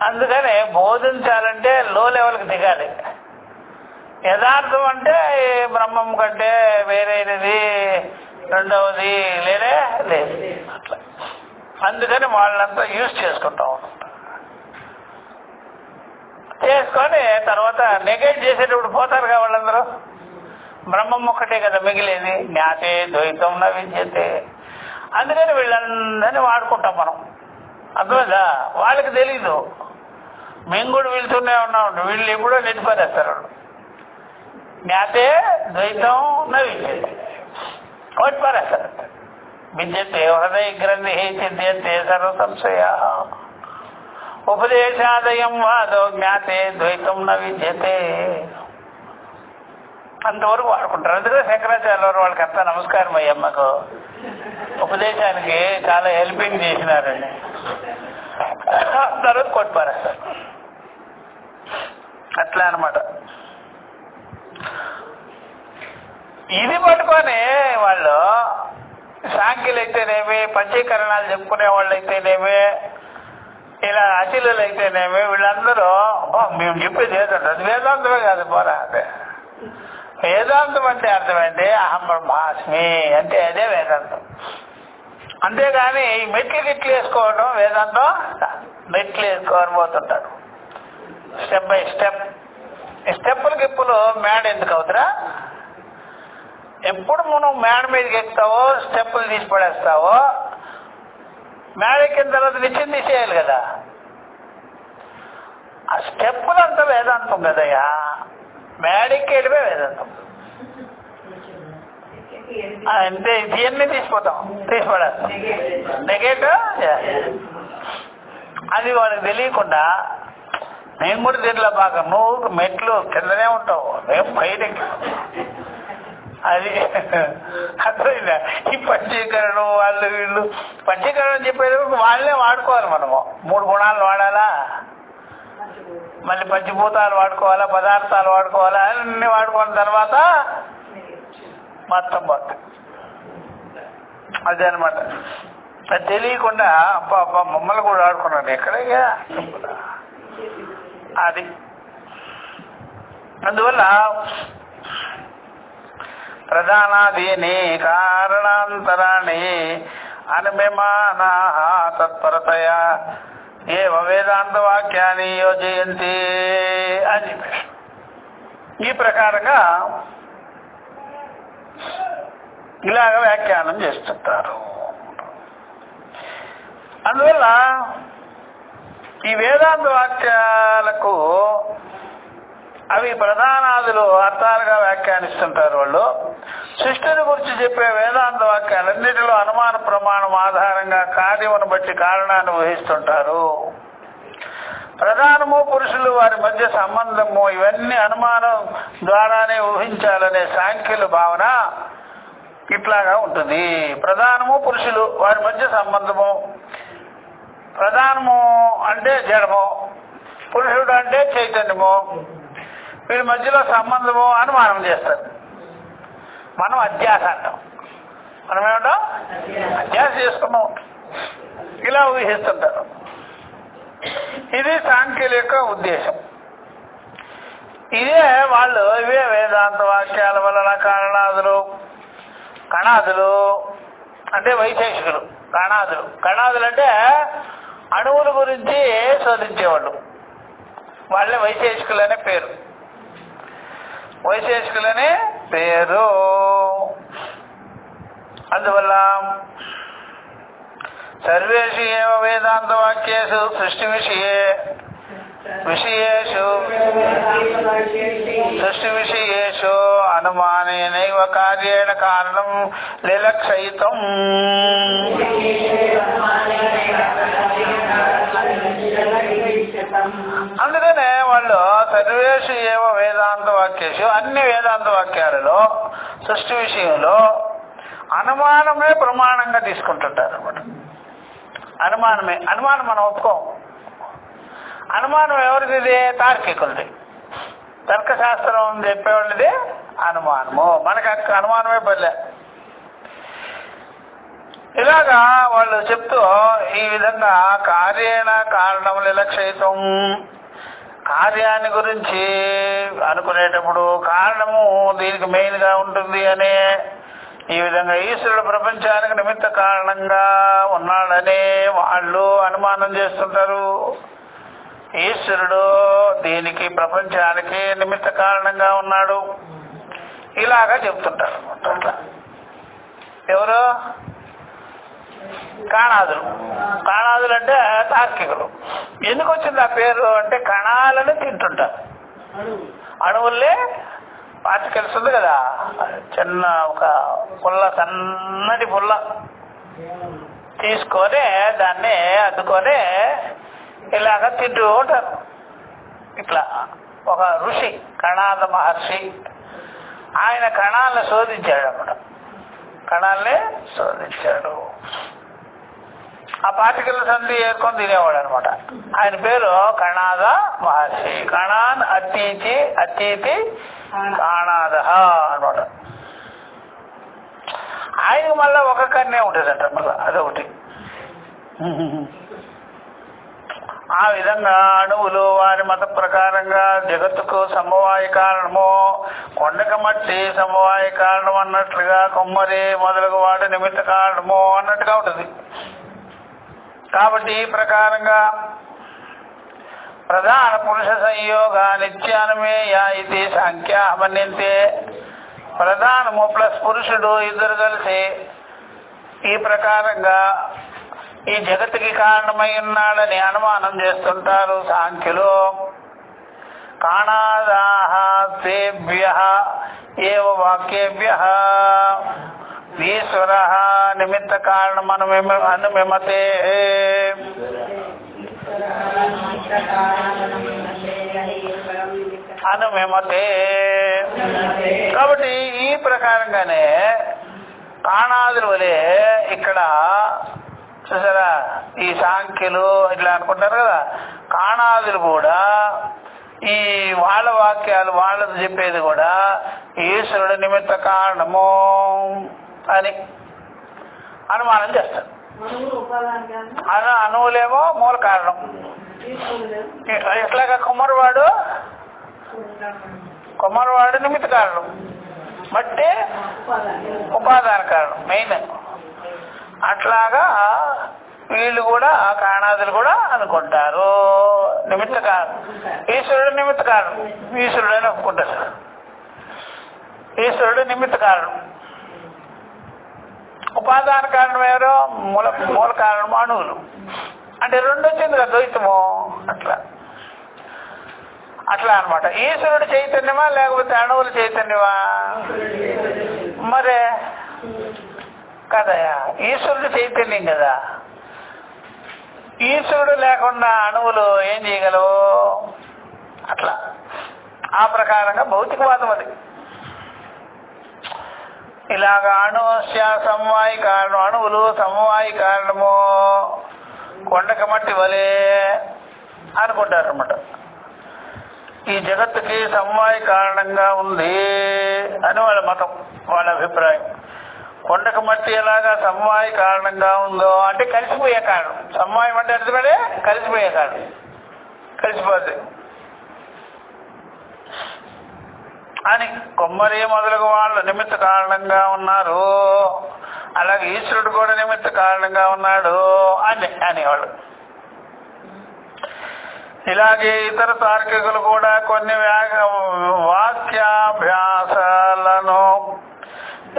అందుకని బోధించాలంటే లో లెవెల్కి దిగాలి. యథార్థం అంటే బ్రహ్మం కంటే వేరేది రెండవది లేదు. అట్లా అందుకని వాళ్ళంతా యూజ్ చేసుకుంటాం. చేసుకొని తర్వాత నెగెక్ట్ చేసేటప్పుడు పోతారు కదా వాళ్ళందరూ. బ్రహ్మం ఒక్కటే కదా మిగిలేది, జ్ఞాతే ద్వైతం న విద్యతే. అందుకని వీళ్ళందరినీ వాడుకుంటాం మనం. అర్థమైందా? వాళ్ళకి తెలీదు, మేము కూడా వీళ్ళతోనే ఉన్నాం. వీళ్ళు ఎప్పుడో నెట్టిపారేస్తారు. జ్ఞాతే ద్వైతం న విద్యతే కొట్టిపారేస్తారు. విద్యతే హృదయ గ్రంథి చిద్యతే సర్వ సంశయ ఉపదేశాదయం వాదో జ్ఞాతే ద్వైతం న విద్యతే. అంతవరకు వాడుకుంటారు. అందుకే శంకరాచార్య వాళ్ళకి అంతా నమస్కారం అయ్యమ్మకు, ఉపదేశానికి చాలా హెల్పింగ్ చేసినారండి. తర్వాత కొట్టిపారేస్తారు. అట్లా అనమాట. ఇది పట్టుకొని వాళ్ళు సాంఖ్యులు అయితేనేమి, పంచీకరణాలు చెప్పుకునే వాళ్ళు అయితేనేమి, ఇలా అచిలులు అయితేనేమి వీళ్ళందరూ మేము చెప్పేది ఏదంటే అది వేదాంతమే కాదు పోరా. అదే వేదాంతం అంటే అర్థమైంది అహం బ్రహ్మాస్మి అంటే అదే వేదాంతం. అంతేగాని ఈ మెట్లు గిట్లు వేసుకోవడం వేదాంతం. మెట్లు వేసుకోని పోతుంటారు స్టెప్ బై స్టెప్. స్టెప్పులు గిప్పులు మేడ ఎందుకు అవుతురా? ఎప్పుడు మనం మేడ మీదకి ఎక్కుతావో స్టెప్పులు తీసి పడేస్తావో మేడ ఎక్కిన తర్వాత నిత్యం తీసేయాలి కదా. ఆ స్టెప్పులు అంతా వేదాంతం కదయ్యా. మేడ ఎక్కేయడమే వేదాంతం. అంటే ఇవన్నీ తీసిపోతాం, తీసి పడేస్తాం. నెగేటివ్ అది వాడికి తెలియకుండా నేను కూడా దీంట్లో బాగా నువ్వు మెట్లు కిందనే ఉంటావు, మేము బయటకి. అది అర్థమైందా? ఈ పంచీకరణం వాళ్ళు వీళ్ళు పంచీకరణం చెప్పేది వాళ్ళే వాడుకోవాలి. మనము 3 గుణాలు వాడాలా, మళ్ళీ పంచభూతాలు వాడుకోవాలా, పదార్థాలు వాడుకోవాలా, అన్ని వాడుకున్న తర్వాత మొత్తం పోతుంది. అదే అనమాట. అది తెలియకుండా అబ్బా అబ్బా మమ్మల్ని కూడా ఆడుకున్నాను ఎక్కడయ్యా అది. అందువల్ల ప్రధానాదీని కారణాంతరాణి అనుమిమానా తత్పరతయా ఏవ వేదాంత వాక్యాన్ని యోజయంతి అని చెప్పారు. ఈ ప్రకారంగా ఇలాగ వ్యాఖ్యానం చేస్తుంటారు. అందువల్ల ఈ వేదాంత వాక్యాలకు అవి ప్రధానాదులు అర్థాలుగా వ్యాఖ్యానిస్తుంటారు. వాళ్ళు సృష్టిని గురించి చెప్పే వేదాంత వాక్యాలన్నిటిలో అనుమాన ప్రమాణం ఆధారంగా కార్యమును బట్టి కారణాన్ని వహిస్తుంటారు. ప్రధానము పురుషులు వారి మధ్య సంబంధము ఇవన్నీ అనుమానం ద్వారానే ఊహించాలనే సాంఖ్యుల భావన ఇట్లాగా ఉంటుంది. ప్రధానము పురుషులు వారి మధ్య సంబంధము, ప్రధానము అంటే జడము, పురుషుడు అంటే చైతన్యము, వీరి మధ్యలో సంబంధము అనుమానం చేస్తారు. మనం అధ్యాస అంటాం. మనం ఏమంటాం? అధ్యాస చేసుకున్నాం. ఇలా ఊహిస్తుంటారు. ఇది సాంఖ్యుల యొక్క ఉద్దేశం. ఇదే వాళ్ళు ఇవే వేదాంత వాక్యాల వలన కారణాదులు, కణాదులు అంటే వైశేషికులు, కణాదులు అంటే అణువుల గురించి శోధించేవాళ్ళు, వాళ్ళే వైశేషికులనే పేరు. వైశేషికులనే పేరు. అందువల్ల సర్వేషు ఏవ వేదాంత వాక్యేషు సృష్టి విషయేషు అనుమానేనైవ కార్యేణ కారణం లిలక్షయితం. అందుకనే వాళ్ళు సర్వేషు ఏవ వేదాంత వాక్యేషు అన్ని వేదాంత వాక్యాలలో సృష్టి విషయంలో అనుమానమే ప్రమాణంగా తీసుకుంటుంటారు అన్నమాట. అనుమానం మనం ఒప్పుకోం. అనుమానం ఎవరిది? తార్కికులది. తర్కశాస్త్రం చెప్పేవాళ్ళది అనుమానము. మనకు అనుమానమే పల్లె. ఇలాగా వాళ్ళు చెప్తూ ఈ విధంగా కార్యేణ కారణం లిలక్షయితం, కార్యాన్ని గురించి అనుకునేటప్పుడు కారణము దీనికి మెయిన్ గా ఉంటుంది అనే ఈ విధంగా ఈశ్వరుడు ప్రపంచానికి నిమిత్త కారణంగా ఉన్నాడనే వాళ్ళు అనుమానం చేస్తుంటారు. ఈశ్వరుడు దీనికి ప్రపంచానికి నిమిత్త కారణంగా ఉన్నాడు ఇలాగా చెప్తుంటారు అట్లా. ఎవరు? కణాదులు అంటే తార్కికులు. ఎందుకు వచ్చింది ఆ పేరు అంటే కణాలను తింటుంటారు. అణువుల్లే పార్టికల్స్ ఉంది కదా, చిన్న ఒక పుల్ల, సన్నటి పుల్ల తీసుకొని దాన్ని అద్దుకొని ఇలాగ తింటూ ఉంటారు. ఇట్లా ఒక ఋషి, కణాద మహర్షి, ఆయన కణాలను శోధించాడు అన్నమాట. కణాలనే శోధించాడు. ఆ పార్టికల్స్ అన్ని ఏర్కొని తినేవాడు అనమాట. ఆయన పేరు కణాద మహర్షి. కణాన్ అతీతి కణాద అనమాట. ఆయనకు మళ్ళా ఒక కన్నే ఉంటుందట. మళ్ళా అదొకటి. ఆ విధంగా అణువులు వారి మత ప్రకారంగా జగత్తుకు సమవాయ కారణము, కొండక మట్టి సమవాయ కారణం అన్నట్లుగా కొమ్మరి మొదలగు వాడు నిమిత్త కారణము అన్నట్టుగా ఉంటుంది. కాబట్టి ఈ ప్రకారంగా ప్రధాన పురుష సంయోగ నిత్యానమేయ ఇది సంఖ్యామన్యంతే. ప్రధానము ప్లస్ పురుషుడు ఇద్దరు కలిసి ఈ ప్రకారంగా ఈ జగత్తుకి కారణమై ఉన్నాడని అనుమానం చేస్తుంటారు సాంఖ్యులు. కాణాదాహ తేభ్యః ఏవ వాక్యేభ్యః ఈశ్వరః నిమిత్త కారణం అనుమిమతే. కాబట్టి ఈ ప్రకారంగానే కాణాదుల వలె ఇక్కడ చూసారా, ఈ సాంఖ్యులు ఇట్లా అనుకుంటారు కదా, కాణాదులు కూడా ఈ వాళ్ళ వాక్యాలు వాళ్ళది చెప్పేది కూడా ఈశ్వరుడు నిమిత్త కారణము అని అనుమానం చేస్తారు. అణువులేమో మూల కారణం. ఇట్లాగా కుమ్మరివాడు నిమిత్త కారణం, మట్టి ఉపాదాన కారణం మెయిన్. అట్లాగా వీళ్ళు కూడా కాణాదులు కూడా అనుకుంటారు నిమిత్త కారణం. ఈశ్వరుడు నిమిత్త కారణం, ఈశ్వరుడు అని ఒప్పుకుంటారు. ఈశ్వరుడు నిమిత్త కారణం. ఉపాదాన కారణం ఎవరో మూల కారణం అణువులు. అంటే రెండు వచ్చింది కదా ద్వైతము. అట్లా అన్నమాట. ఈశ్వరుడు చైతన్యమా లేకపోతే అణువుల చైతన్యమా? మరే కదయా, ఈశ్వరుడు చైతన్యం కదా. ఈశ్వరుడు లేకుండా అణువులు ఏం చేయగలవు? అట్లా ఆ ప్రకారంగా భౌతికవాదం అది. ఇలాగా అణుస్య సమవాయి కారణం, అణువులు సమవాయి కారణము కొండక మట్టి వలె అనుకుంటారు అన్నమాట. ఈ జగత్తుకి సమవాయి కారణంగా ఉంది అని వాళ్ళ మతం, వాళ్ళ అభిప్రాయం. కొండక మట్టి ఎలాగా సమవాయి కారణంగా ఉందో అంటే కలిసిపోయే కారణం. సమవాయం అంటే అర్థమే కలిసిపోయే కారణం, కలిసిపోద్ది అని కొమ్మరి మొదలగు వాళ్ళు నిమిత్త కారణంగా ఉన్నారు. అలాగే ఈశ్వరుడు కూడా నిమిత్త కారణంగా ఉన్నాడు అనేవాళ్ళు. ఇలాగే ఇతర తార్కికులు కూడా కొన్ని వాక్యాభ్యాసాలను,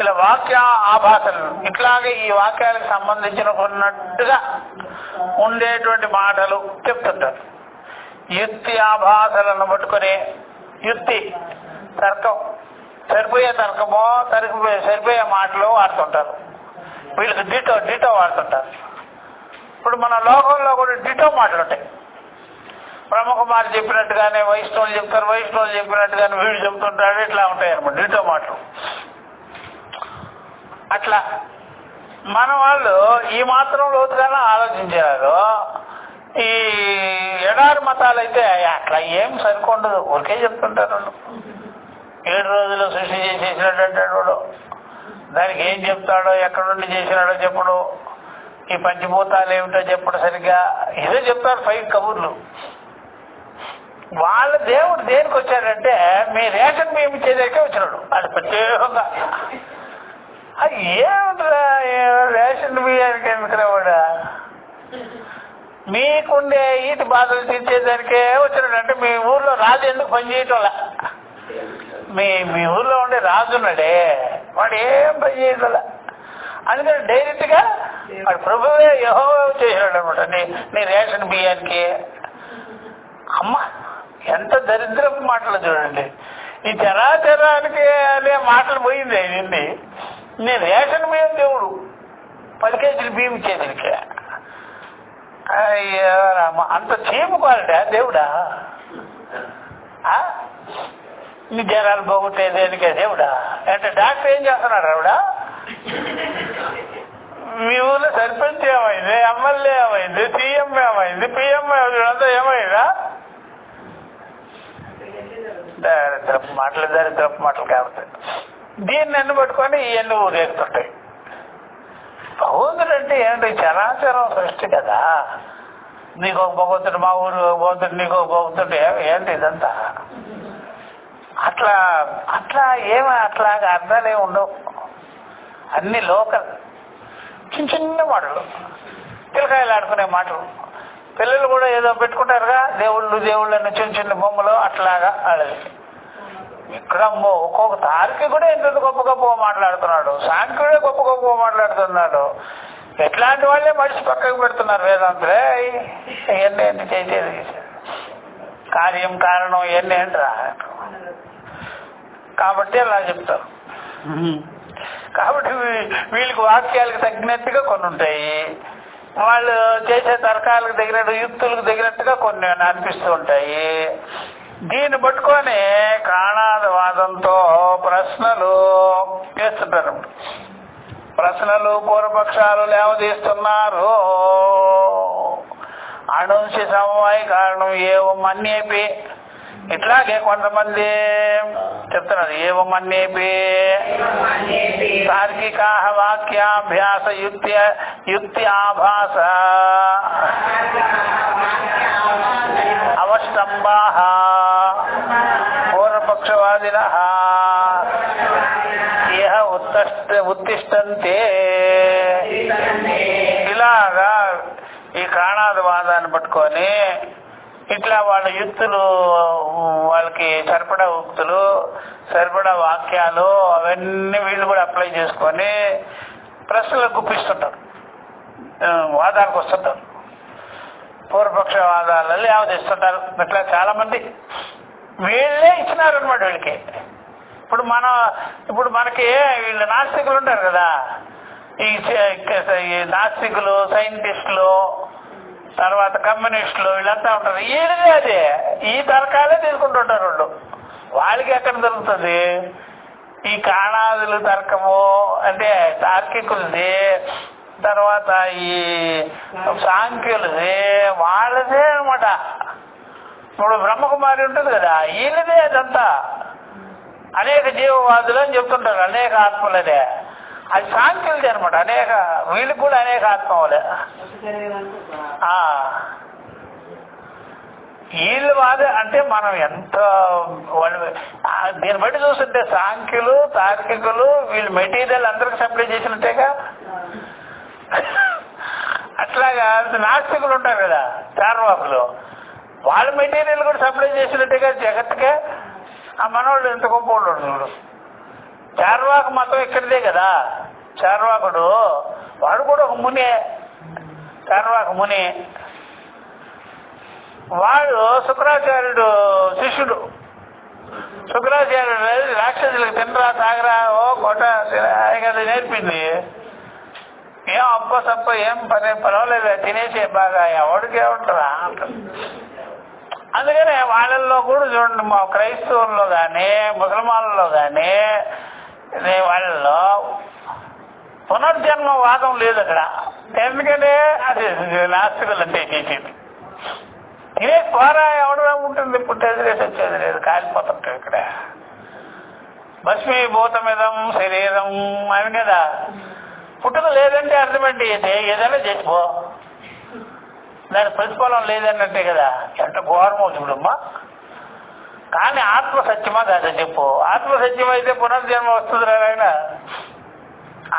ఇలా వాక్య ఆభాసాలను, ఇట్లాగే ఈ వాక్యాలకు సంబంధించిన కొన్నట్టుగా ఉండేటువంటి మాటలు చెప్తుంటారు. యుక్తి ఆభాసాలను పట్టుకొని యుక్తి తర్కం, సరిపోయే తర్కమో సరిపోయే మాటలు వాడుతుంటారు. వీళ్ళకి డిటో వాడుతుంటారు. ఇప్పుడు మన లోకంలో కూడా డిటో మాటలు ఉంటాయి. బ్రహ్మకుమారి చెప్పినట్టుగానే వైష్ణవులు చెప్తారు, వైష్ణవులు చెప్పినట్టుగానే వీళ్ళు చెప్తుంటారు. ఇట్లా ఉంటాయి అన్నమాట డిటో మాటలు. అట్లా మన వాళ్ళు ఈ మాత్రం లోతుగానే ఆలోచించారు. ఈ ఎడారి మతాలు అయితే అట్లా ఏం సరికొండదు, ఒకే చెప్తుంటారు. 7 రోజులు సృష్టి చేసేసినాడు అంటాడు, దానికి ఏం చెప్తాడో, ఎక్కడి నుండి చేసినాడో చెప్పడు, ఈ పంచభూతాలు ఏమిటో చెప్పడు సరిగ్గా, ఇదే చెప్తారు 5 కబుర్లు. వాళ్ళ దేవుడు దేనికి వచ్చాడంటే మీ రేషన్ బియ్యం ఇచ్చేదాకే వచ్చినాడు. అది ప్రత్యేకంగా అది ఏముంటుందా రేషన్ బియ్యానికి ఎందుకు రావాడా, మీకుండే ఈటి బాధలు తీర్చేదానికే వచ్చినాడు. అంటే మీ ఊర్లో రాజు ఎందుకు పని చేయటంలా? మీ ఊర్లో ఉండే రాజు ఉన్నాడే, వాడు ఏం పని చేయటంలా. అందుకని డైరెక్ట్గా వాడు ప్రభువే యెహోవా చేసినాడు అనమాట నీ రేషన్ బియ్యానికి. అమ్మ ఎంత దరిద్రపు మాటలు చూడండి. ఈ చరాచరానికి అనే మాటలు పోయింది అయింది. నీ రేషన్ బియ్యం దేవుడు 10 కేజీలు బియ్యం ఇచ్చేదానికి. అయ్యో రామ, అంత చీపు క్వాలిటీ దేవుడా? నీ జనాలు పోగొట్టేదేనికే దేవుడా? అంటే డాక్టర్ ఏం చేస్తున్నాడు ఆవిడా? మీ ఊళ్ళో సర్పంచ్ ఏమైంది, ఎమ్మెల్యే ఏమైంది, సీఎం ఏమైంది, పిఎం అంతా ఏమైందా? దరిద్రపు మాటలు కాబట్టి దీన్ని ఎన్ను పట్టుకొని ఇవన్నీ ఊరేగుతుంటాయి. భగవంతుడు అంటే ఏంటి? చరాచరం సృష్టి కదా. నీకు ఒక భగవంతుడు, మా ఊరు భగవంతుడు, నీకు ఒక భగవంతుడు, ఏంటి ఇదంతా? అట్లా అట్లా అట్లాగా అర్థాలు ఏమి ఉండవు. అన్ని లోకల్ చిన్న చిన్న మాటలు, పిల్లకాయలు ఆడుకునే మాటలు. పిల్లలు కూడా ఏదో పెట్టుకుంటారుగా, దేవుళ్ళు అన్న చిన్న చిన్న బొమ్మలు, అట్లాగా ఆడేది. ఇక్కడ ఒక్కొక్క తారికి కూడా ఎంత గొప్ప గొప్పగా మాట్లాడుతున్నాడు, సాంఖ్యుడే గొప్ప గొప్పగా మాట్లాడుతున్నాడు. ఎట్లాంటి వాళ్ళే మనిషి పక్కకు పెడుతున్నారు వేదాంతులే. ఇవన్నీ ఏంటి చేసేది? కార్యం కారణం ఇవన్నీ ఏంట్రా? కాబట్టి అలా చెప్తారు. కాబట్టి వీళ్ళకి వాక్యాలకు తగ్గినట్టుగా కొన్ని ఉంటాయి, వాళ్ళు చేసే తర్కాలకు తగినట్టు, యుక్తులకు తగినట్టుగా కొన్ని అనిపిస్తూ ఉంటాయి. దీన్ని పట్టుకొని కాణాదవాదంతో ప్రశ్నలు చేస్తుంటారు. ప్రశ్నలు పూర్వపక్షాలు లేవదీస్తున్నారు. అణుంచి సమవాయి కారణం ఏవం అన్యేపి. ఇట్లాగే కొంతమంది చెప్తున్నారు, ఏవం అన్యేపి తార్కికా వాక్యాభ్యాస యుక్తి ఆభాస అవష్టంబా పూర్వపక్షవాదిన ఇహ ఉత్తిష్టంతే. ఇలాగా ఈ కాణాదవాదాన్ని పట్టుకొని ఇట్లా వాళ్ళ యుక్తులు, వాళ్ళకి సరిపడా ఉక్తులు, సరిపడా వాక్యాలు అవన్నీ వీళ్ళు కూడా అప్లై చేసుకొని ప్రశ్నలకు గుప్పిస్తుంటారు, వాదాలకు వస్తుంటారు, పూర్వపక్ష వాదాలలో ఆవదిస్తుంటారు. ఇట్లా చాలా మంది వీళ్ళే ఇచ్చినారనమాట వీళ్ళకి. ఇప్పుడు మనకి వీళ్ళు నాస్తికులు ఉంటారు కదా, ఈ నాస్తికులు, సైంటిస్టులు, తర్వాత కమ్యూనిస్టులు, వీళ్ళంతా ఉంటారు. వీళ్ళదే అదే ఈ తర్కాలే తీసుకుంటుంటారు వాళ్ళు. వాళ్ళకి ఎక్కడ దొరుకుతుంది ఈ కాణాదులు తర్కము అంటే తార్కికులది, తర్వాత ఈ సాంఖ్యులది, వాళ్ళదే అనమాట. ఇప్పుడు బ్రహ్మకుమారి ఉంటుంది కదా, వీళ్ళదే అదంతా. అనేక జీవవాదులు అని చెప్తుంటారు, అనేక ఆత్మలనే. అది సాంఖ్యులది అనమాట. వీళ్ళకి కూడా అనేక ఆత్మలే. వీళ్ళు వాదే అంటే మనం ఎంత వాళ్ళు దీన్ని బట్టి చూస్తుంటే సాంఖ్యులు, తార్కికులు వీళ్ళు మెటీరియల్ అందరికి సప్లై చేసినట్టేగా. అట్లాగా నాస్తికులు ఉంటారు కదా, చార్వాకులు, వాళ్ళ మెటీరియల్ కూడా సప్లై చేసినట్టుగా జగత్తుకే. ఆ మనవాళ్ళు ఎంత గొప్ప వాళ్ళు. చార్వాక మతం ఇక్కడిదే కదా. చార్వాకుడు వాడు కూడా ఒక మునే, చార్వాక ముని. వాడు శుక్రాచార్యుడు శిష్యుడు. శుక్రాచార్యుడు రాక్షసులకు తినరా తాగరా ఓ కొట్ట కదా నేర్పింది. ఏం అప్ప సప్ప ఏం పర్వాలేదు తినేసే బాగా ఎవడికి ఏమంటారా అంటారు. అందుకనే వాళ్ళల్లో కూడా చూడండి, మా క్రైస్తవుల్లో కానీ ముసల్మాన్లలో కానీ వాళ్ళలో పునర్జన్మ వాదం లేదు అక్కడ. ఎందుకంటే అది నాస్తికులు అంటే చేసేది. ఇదే ద్వారా ఎవడరా ఉంటుంది, పుట్టేది లేదు వచ్చేది లేదు, కాలిపోతుంటాం ఇక్కడ. భస్మీభూతమిదం శరీరం అని కదా. పుట్టుక లేదంటే అర్థమేంటి? ఏదైనా చేసిపో, దాని ప్రతిఫలం లేదన్నట్టే కదా. ఎంత ఘోరమో చూడమ్మా. కానీ ఆత్మ సత్యమా కాదా చెప్పు? ఆత్మ సత్యం అయితే పునర్జన్మ వస్తుంది రాయన.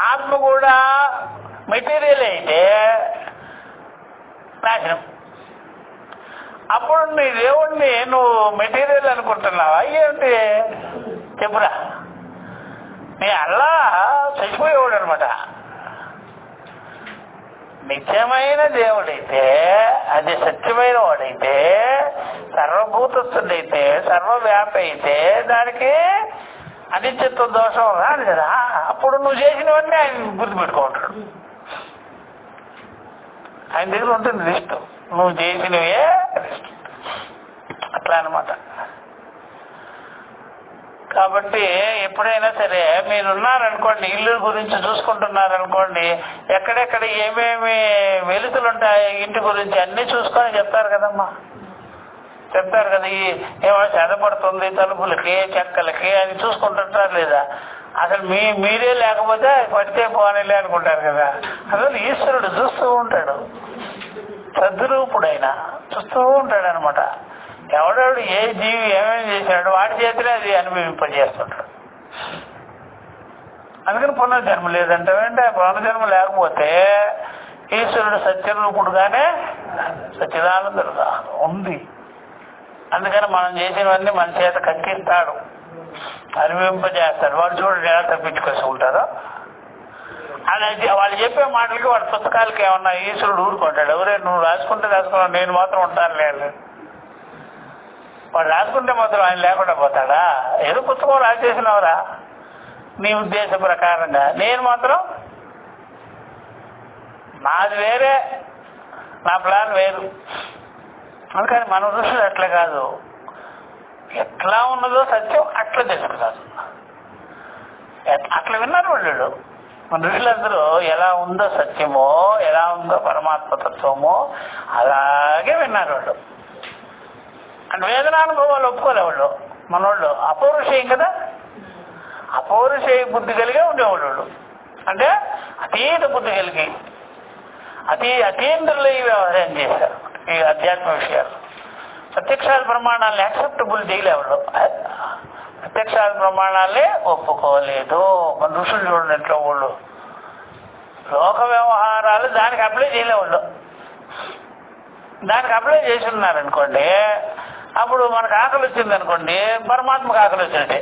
ఆత్మ కూడా మెటీరియల్ అయితే నాశనం. అప్పుడు నీ దేవుణ్ణి నువ్వు మెటీరియల్ అనుకుంటున్నావా? ఏమిటి చెప్పురా. నీ అల్లా చచ్చిపోయేవాడు అనమాట. నిత్యమైన దేవుడైతే, అది సత్యమైన వాడైతే, సర్వభూతస్థుడైతే, సర్వవ్యాపి అయితే దానికి అనిత్యత్వ దోషం రాదు కదా. అప్పుడు నువ్వు చేసినవన్నీ ఆయన గుర్తుపెట్టుకుంటాడు. ఆయన దగ్గర ఉంటుంది లిస్ట్, నువ్వు చేసినవే లిస్ట్. అట్లా అనమాట. కాబట్టి ఎప్పుడైనా సరే మీరున్నారనుకోండి, ఇల్లు గురించి చూసుకుంటున్నారనుకోండి, ఎక్కడెక్కడ ఏమేమి వెలుతులు ఉంటాయి ఇంటి గురించి అన్నీ చూసుకొని చెప్తారు కదమ్మా. చెప్తారు కదా, ఏమో చెదపడుతుంది తలుపులకి చెక్కలకి అని చూసుకుంటుంటారు లేదా? అసలు మీరే లేకపోతే పడితే పోనీలే అనుకుంటారు కదా. అసలు ఈశ్వరుడు చూస్తూ ఉంటాడు. సద్రూపుడైన చూస్తూ ఉంటాడు అనమాట. ఎవడెవడు ఏ జీవి ఏమేమి చేశాడు వాడి చేతిలో అది అనుభవింపజేస్తుంటాడు. అందుకని పునర్జన్మ లేదంటే పునర్జన్మ లేకపోతే ఈశ్వరుడు సత్యరూపుడుగానే సచ్చిదానందుడుగా ఉంది. అందుకని మనం చేసినవన్నీ మన చేత కక్కిస్తాడు, అనుభవింపజేస్తాడు. వాడు చూడండి ఎలా తప్పించుకొచ్చుకుంటారో అలా వాళ్ళు చెప్పే మాటలకి వాడి పుస్తకాలకి ఏమన్నా ఈశ్వరుడు ఊరుకుంటాడు. ఎవరే నువ్వు రాసుకుంటే రాసుకున్నావు, నేను మాత్రం ఉంటాను లేదు. వాడు రాసుకుంటే మాత్రం ఆయన లేకుండా పోతాడా? ఏదో పుస్తకం రాసేసినవరా నీ ఉద్దేశ ప్రకారంగా, నేను మాత్రం నాది వేరే, నా ప్లాన్ వేరు. అందుకని మన ఋషులు అట్లా కాదు, ఎట్లా ఉన్నదో సత్యం అట్లా తెలుసుకున్నారు. అట్లా విన్నారు వాళ్ళు. మన ఋషులందరూ ఎలా ఉందో సత్యమో, ఎలా ఉందో పరమాత్మతత్వమో అలాగే విన్నారు వాళ్ళు. అంటే వేదనానుభవాలు ఒప్పుకోలే వాళ్ళు. మనోళ్ళు అపౌరుషేయం కదా, అపౌరుషేయ బుద్ధి కలిగే ఉండేవాళ్ళు. అంటే అతీత బుద్ధి కలిగి అతీంద్రులు వ్యవహారం చేశారు ఈ అధ్యాత్మ విషయాలు. ప్రత్యక్షాల ప్రమాణాలను యాక్సెప్టబుల్ చేయలేవాళ్ళు, ప్రత్యక్షాల ప్రమాణాలే ఒప్పుకోలేదు. మన ఋషులు చూడండి వాళ్ళు లోక వ్యవహారాలు దానికి అప్లై చేయలేవాళ్ళు. దానికి అప్లై చేసి ఉన్నారనుకోండి, అప్పుడు మనకు ఆకలి వచ్చింది అనుకోండి, పరమాత్మకు ఆకలి వచ్చినట్టే.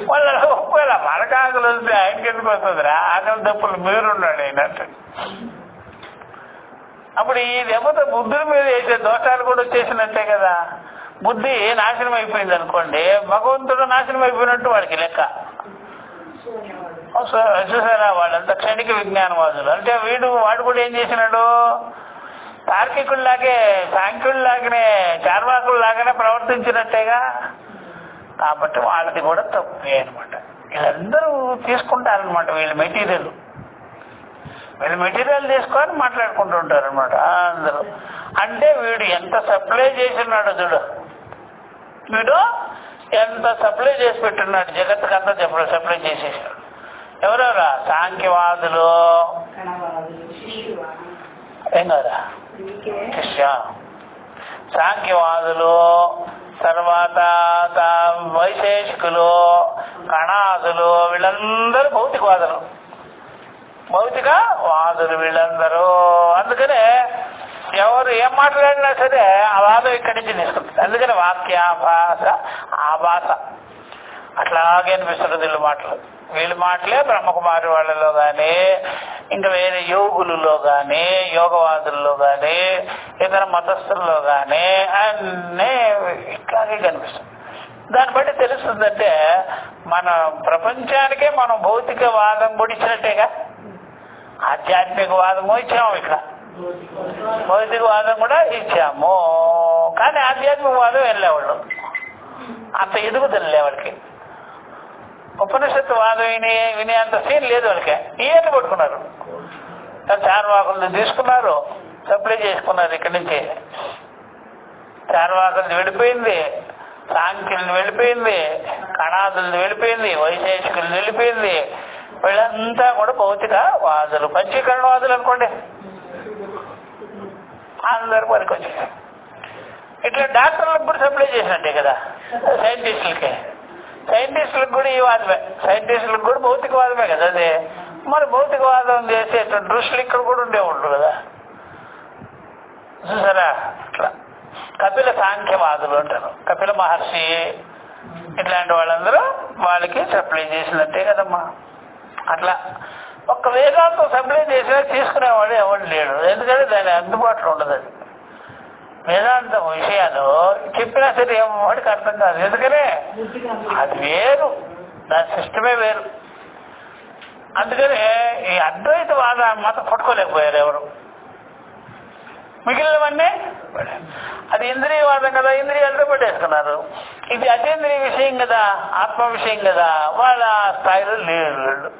వాళ్ళు ఒకవేళ మనకు ఆకలి వస్తే ఆయనకి ఎందుకు వస్తుందిరా, ఆకలి తప్పులు మీరున్నాడు అయినట్టు. అప్పుడు ఈ దెబ్బతో బుద్ధుల మీద వేసే దోషాలు కూడా వచ్చేసినట్టే కదా. బుద్ధి నాశనం అయిపోయింది అనుకోండి, భగవంతుడు నాశనం అయిపోయినట్టు వాడికి లెక్క. చూసారా, వాళ్ళంతా క్షణిక విజ్ఞానవాదులు. అంటే వాడు కూడా ఏం చేసినాడు, తార్కికుల్లాగే సాంఖ్యుల్లాగానే చార్వాకుల్లాగానే ప్రవర్తించినట్టేగా. కాబట్టి వాళ్ళది కూడా తప్పే అనమాట. వీళ్ళందరూ తీసుకుంటారనమాట వీళ్ళ మెటీరియల్ తీసుకొని మాట్లాడుకుంటూ ఉంటారు అనమాట అందరూ. అంటే వీడు ఎంత సప్లై చేసినాడు చూడు, వీడు ఎంత సప్లై చేసి పెట్టున్నాడు, జగత్తుకు అంతా సప్లై చేసేసాడు. ఎవరెవరా? సాంఖ్యవాదులు, ఏం కదా కృష్ణ, సాంఖ్యవాదులు, తర్వాత వైశేషికులు, కణాదులు, వీళ్ళందరూ భౌతికవాదులు వీళ్ళందరూ. అందుకనే ఎవరు ఏం మాట్లాడినా సరే ఆ వాదం ఇక్కడి నుంచి తీసుకుంటుంది. అందుకని వాక్యాభాష ఆభాష అట్లాగే అనిపిస్తుంది వీళ్ళ మాటలే బ్రహ్మకుమారి వాళ్ళలో కానీ, ఇంకా వేరే యోగులలో కానీ, యోగవాదుల్లో కానీ, ఇతర మతస్థుల్లో కానీ అన్నీ ఇట్లాగే కనిపిస్తుంది. దాన్ని బట్టి తెలుస్తుందంటే మన ప్రపంచానికే మనం భౌతికవాదం కూడా ఇచ్చినట్టేగా. ఆధ్యాత్మిక వాదము ఇచ్చాము, ఇక్కడ భౌతికవాదం కూడా ఇచ్చాము. కానీ ఆధ్యాత్మిక వాదం వెళ్ళేవాళ్ళు అంత ఎదుగుదల వాళ్ళకి. ఉపనిషత్తు వాదం వినేంత సీన్ లేదు వాళ్ళకి. ఈయన్ని పట్టుకున్నారు, చార్వాకులను తీసుకున్నారు, సప్లై చేసుకున్నారు. ఇక్కడి నుంచి చార్వాకులను వెళ్ళిపోయింది, సాంఖ్యులను వెళ్ళిపోయింది, కణాదులను వెళ్ళిపోయింది, వైశేషికులను వెళ్ళిపోయింది. వీళ్ళంతా కూడా భౌతిక వాదులు, పంచీకరణవాదులు అనుకోండి, అందరు పనికి వచ్చారు. ఇట్లా డాక్టర్లకు కూడా సప్లై చేసినట్టే కదా సైంటిస్టులకు కూడా ఈ వాదమే, సైంటిస్టులకు కూడా భౌతికవాదమే కదా అదే. మరి భౌతికవాదం చేసేటువంటి ఋషులు ఇక్కడ కూడా ఉండేవాళ్ళు కదా, చూసారా. అట్లా కపిల సాంఖ్యవాదులు అంటారు, కపిల మహర్షి ఇట్లాంటి వాళ్ళందరూ వాళ్ళకి సప్లై చేసినట్టే కదమ్మా. అట్లా ఒక్క వేదాంతం సప్లై చేసినా తీసుకునేవాడు ఎవడు లేడు, ఎందుకంటే దాని అందుబాటులో ఉండదు. అది వేదాంతం విషయాలు చెప్పినా సరే వాడికి అర్థం కాదు, ఎందుకనే అది వేరు, దాని సిస్టమే వేరు. అందుకనే ఈ అద్వైత వాదాన్ని మాత్రం పట్టుకోలేకపోయారు ఎవరు. మిగిలినవన్నీ అది ఇంద్రియవాదం కదా, ఇంద్రియాలతో పెట్టేసుకున్నారు. ఇది అతీంద్రియ విషయం కదా, ఆత్మ విషయం కదా, వాళ్ళ స్థాయిలో లేరు వీళ్ళు.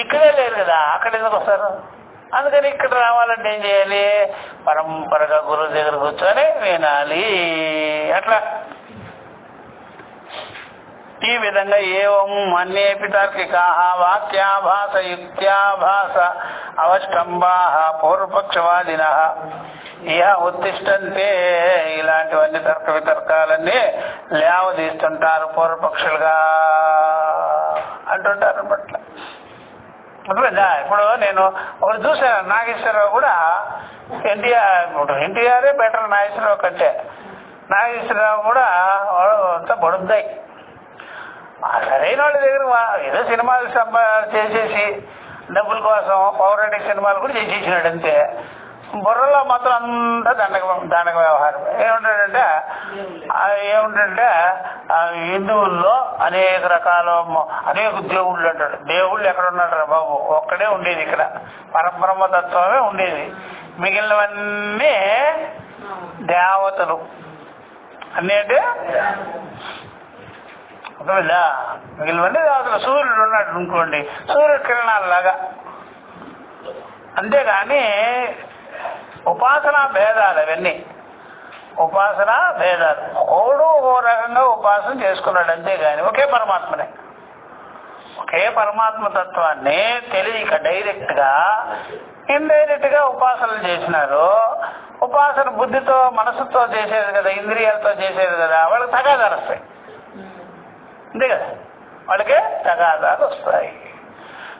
ఇక్కడే లేరు కదా, అక్కడ ఎందుకు వస్తారు? అందుకని ఇక్కడ రావాలంటే ఏం చేయాలి, పరంపరగా గురువు దగ్గర కూర్చొని వినాలి. అట్లా ఈ విధంగా ఏవం అన్యేపి తార్కికాః వాక్యాభాస యుక్త్యాభాస అవష్టంబాః పూర్వపక్షవాదినః ఇహ ఉత్తిష్టంతే. ఇలాంటివన్నీ తర్క వితర్కాలన్నీ లేవదీస్తుంటారు పూర్వపక్షులుగా అంటుంటారు అనమాట. అర్థమైందా? ఇప్పుడు నేను ఒకటి చూశాను, నాగేశ్వరరావు కూడా ఎన్టీఆరే బెటర్ నాగేశ్వరరావు కంటే. నాగేశ్వరరావు కూడా అంతా బడుద్దాయి. సరైన వాళ్ళ దగ్గర ఏదో సినిమాలు చేసేసి డబ్బుల కోసం పౌరాణిక సినిమాలు కూడా చేసేసినాడు అంతే. బుర్రలో మాత్రం అంతా దండక వ్యవహారం. ఏమిటంటే హిందువుల్లో అనేక రకాల అనేక దేవుళ్ళు అంటాడు. దేవుళ్ళు ఎక్కడ ఉన్నాడు రా బాబు, ఒక్కడే ఉండేది ఇక్కడ, పరబ్రహ్మతత్వమే ఉండేది. మిగిలినవన్నీ దేవతలు. అన్నీ అంటే అర్థమైందా? మిగిలినవన్నీ దేవతలు. సూర్యుడు ఉన్నాడు అనుకోండి, సూర్య కిరణాలలాగా. అంతేగాని ఉపాసనా భేదాలు అవన్నీ, ఉపాసనా భేదాలు. ఓడు ఓ రకంగా ఉపాసన చేసుకున్నాడు అంతేగాని ఒకే పరమాత్మనే. ఒకే పరమాత్మ తత్వాన్ని తెలియక డైరెక్ట్ గా ఇండైరెక్ట్ గా ఉపాసనలు చేసినారు. ఉపాసన బుద్ధితో మనసుతో చేసేది కదా, ఇంద్రియాలతో చేసేది కదా, వాళ్ళకి తగాదాలు వస్తాయి. అంతే కదా, వాళ్ళకే తగాదాలు వస్తాయి.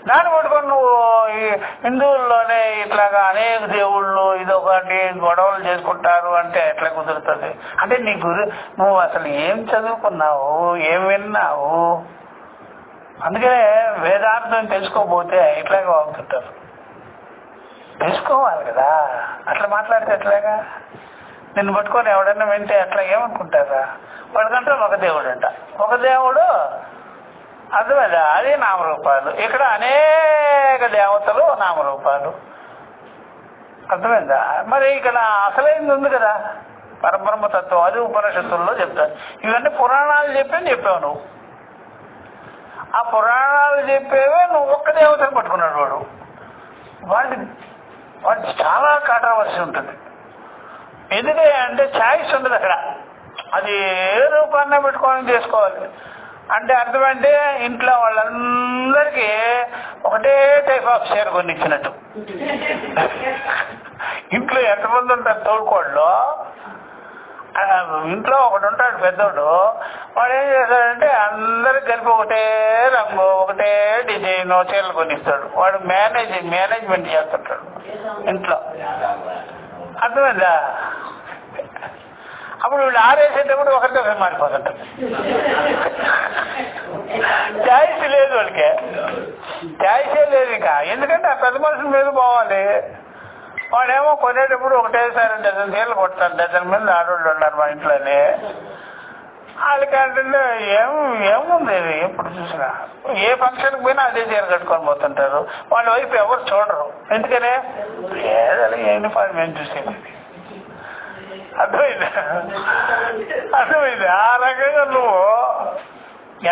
దాన్ని పట్టుకొని నువ్వు ఈ హిందువుల్లోనే ఇట్లాగా అనేక దేవుళ్ళు ఇదొకటి గొడవలు చేసుకుంటారు అంటే ఎట్లా కుదురుతుంది? అంటే నీ నువ్వు అసలు ఏం చదువుకున్నావు, ఏం విన్నావు? అందుకనే వేదాంతం తెలుసుకోకపోతే ఇట్లాగే వాగుతుంటారు. తెలుసుకోవాలి కదా, అట్లా మాట్లాడితే ఎట్లాగా? నిన్ను పట్టుకొని ఎవడన్నా వింటే అట్లా ఏమనుకుంటారా? వాడికంటే ఒక దేవుడు అంట, ఒక దేవుడు. అర్థమైందా? అది నామరూపాలు. ఇక్కడ అనేక దేవతలు నామరూపాలు. అర్థమైందా? మరి ఇక్కడ అసలైంది ఉంది కదా, పరబ్రహ్మతత్వం. అది ఉపనిషత్తుల్లో చెప్తారు. ఇవన్నీ పురాణాలు చెప్పావు నువ్వు. ఆ పురాణాలు చెప్పేవే నువ్వు ఒక్క దేవతను పట్టుకున్నాడు వాడు. వాడికి చాలా కాంట్రవర్సీ ఉంటుంది. ఎందుకంటే అంటే ఛాయిస్ ఉండదు అక్కడ. అది ఏ రూపాన్ని పెట్టుకోవాలని చేసుకోవాలి. అంటే అర్థమంటే ఇంట్లో వాళ్ళందరికీ ఒకటే టైప్ ఆఫ్ షేర్ కొని ఇచ్చినట్టు. ఇంట్లో ఎంతమంది ఉంటారు తోడుకోళ్ళు, ఇంట్లో ఒకడు ఉంటాడు పెద్దోడు. వాడు ఏం చేస్తాడంటే అందరికి కలిపి ఒకటే రంగు ఒకటే డిజైన్ చీరలు కొనిస్తాడు. వాడు మేనేజ్మెంట్ చేస్తుంటాడు ఇంట్లో. అర్థమైందా? అప్పుడు వీళ్ళు ఆరేసేటప్పుడు ఒకరితో మారిపోతుంటారు. ఛాయిస్ లేదు వాళ్ళకి, ఛాయిసే లేదు ఇంకా. ఎందుకంటే ఆ పెద్ద మనుషుల మీద పోవాలి. వాడేమో కొనేటప్పుడు ఒకటేసారి డజన్ చీరలు కొడతారు. డజన్ మంది ఆడవాళ్ళు ఉన్నారు మా ఇంట్లోనే. వాళ్ళకంటే ఏముంది, ఎప్పుడు చూసినా ఏ ఫంక్షన్కి పోయినా అదే చీర కట్టుకొని పోతుంటారు. వాళ్ళ వైపు ఎవరు చూడరు. ఎందుకనే ఏదో యూనిఫామ్ ఏం చూసేది. అర్థమైంది? ఆ రకంగా నువ్వు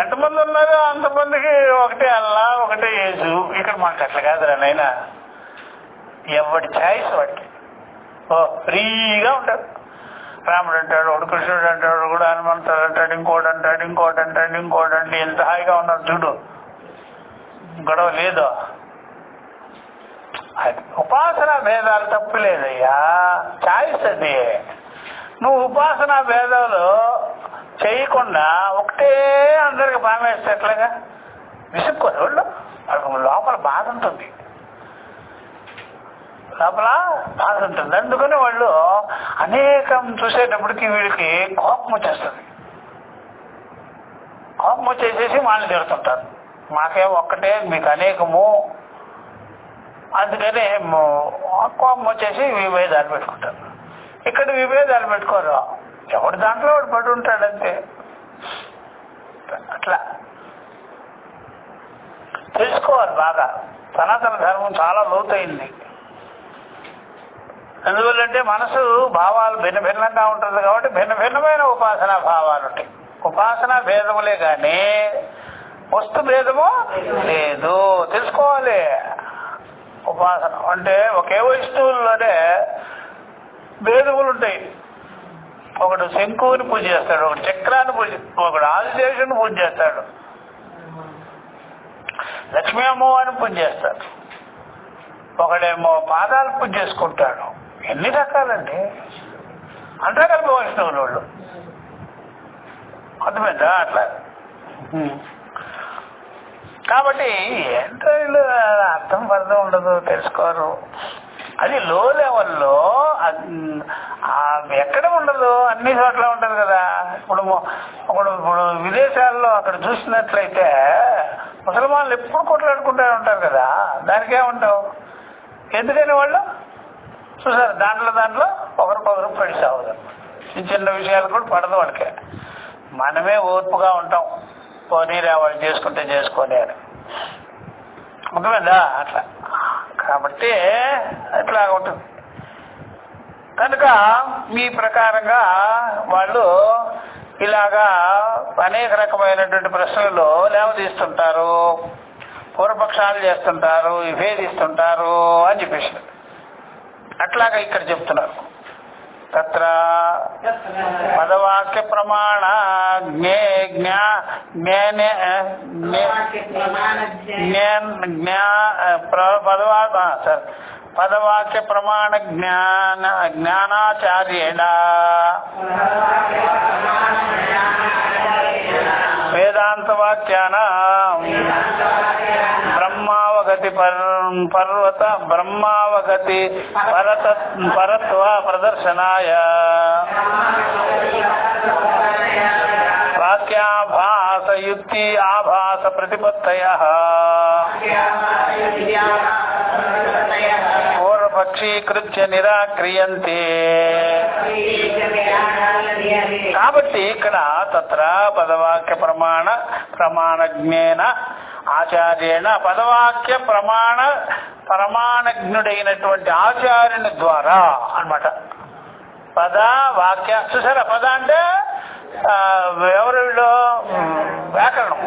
ఎంతమంది ఉన్నారో అంతమందికి ఒకటే అల్లా, ఒకటే యేసు. ఇక్కడ మాకు అట్లా కాదురా నైనా, ఎవడి ఛాయిస్ వాడికి. ఫ్రీగా ఉంటాడు. రాముడు అంటాడు, ఒకడు కృష్ణుడు అంటాడు, కూడా హనుమంతుడు అంటాడు, ఇంకోటి అంటాడు. ఎంత హాయిగా ఉన్నాడు చూడు, గొడవ లేదు. ఉపాసన భేదాలు తప్పు లేదయ్యా, ఛాయిస్ అది. నువ్వు ఉపాసన భేదాలు చేయకుండా ఒకటే అందరికి బామేస్తే ఎట్లాగా? విసుక్కోరు వాళ్ళు. వాళ్ళకి లోపల బాధ ఉంటుంది, అందుకని వాళ్ళు అనేకం చూసేటప్పటికి వీళ్ళకి కోపం వచ్చేస్తుంది. కోపం వచ్చేసేసి వాళ్ళని తిడుతుంటారు. మాకేమో ఒక్కటే, మీకు అనేకము. అందుకని కోపం వచ్చేసి విభేదాలు పెట్టుకుంటారు. ఇక్కడ విభేదాలు పెట్టుకోరు, ఎవడు దాంట్లో వాడు పడి ఉంటాడంతే. అట్లా తెలుసుకోవాలి బాగా. సనాతన ధర్మం చాలా లోతైంది. ఎందువల్లంటే మనసు భావాలు భిన్నగా ఉంటుంది కాబట్టి భిన్నమైన ఉపాసనా భావాలు ఉంటాయి. ఉపాసనా భేదములే కానీ వస్తు భేదము లేదు. తెలుసుకోవాలి. ఉపాసన అంటే ఒకే వస్తువుల్లోనే భేదములు ఉంటాయి. ఒకడు శంకుని పూజ చేస్తాడు, ఒకడు చక్రాన్ని పూజ, ఒకడు ఆదిశేషుని పూజ చేస్తాడు, లక్ష్మీ అమ్మవారిని పూజ చేస్తాడు, ఒకడేమో పాదాలు పూజ చేసుకుంటాడు. ఎన్ని రకాలండి, అంతా కలిపి వైష్ణవులు వాళ్ళు. అర్థమైందా? అట్లా. కాబట్టి ఏంటో వీళ్ళు అర్థం పర్థం ఉండదు, తెలుసుకోరు. అది లో లెవెల్లో ఎక్కడ ఉండదు, అన్ని చోట్ల ఉంటుంది కదా. ఇప్పుడు విదేశాల్లో అక్కడ చూసినట్లయితే ముసల్మాన్లు ఎప్పుడు కొట్లాడుకుంటూ ఉంటారు కదా, దానికేముంటావు. ఎందుకని వాళ్ళు చూసారు, దాంట్లో ఒకరికొకరు పడి సాగుదు. చిన్న విషయాలు కూడా పడదు వాళ్ళకే. మనమే ఓర్పుగా ఉంటాం, పోనీరా వాళ్ళు చేసుకుంటే చేసుకోలే అని. అర్థమైందా? అట్లా. కాబట్టి అట్లా ఉంటుంది. కనుక మీ ప్రకారంగా వాళ్ళు ఇలాగా అనేక రకమైనటువంటి ప్రశ్నలు లేవదీస్తుంటారు, పూర్వపక్షాలు చేస్తుంటారు, విభేదిస్తుంటారు అని చెప్పేసి అట్లాగా ఇక్కడ చెప్తున్నారు. తత్ర పదవాక్య ప్రమాణ పదవాక్య ప్రమాణ జ్ఞానాచార్యేణ వేదాంత వాక్యాన బ్రహ్మావగతి పర్వత బ్రహ్మావగతి పరత్వ ప్రదర్శనాయ వాక్యాభాస యుక్తి ఆభాస ప్రతిపత్తయః పూర్వపక్షీకృత్య నిరాక్రియంతే. కాబట్టి ఇక్కడ తత్ర పదవాక్య ప్రమాణజ్ఞేన ఆచార్యేణ పదవాక్య ప్రమాణజ్ఞుడైనటువంటి ఆచార్యుని ద్వారా అన్నమాట. పద వాక్య చూసారా, పద అంటే ఎవరు వీళ్ళు వ్యాకరణం,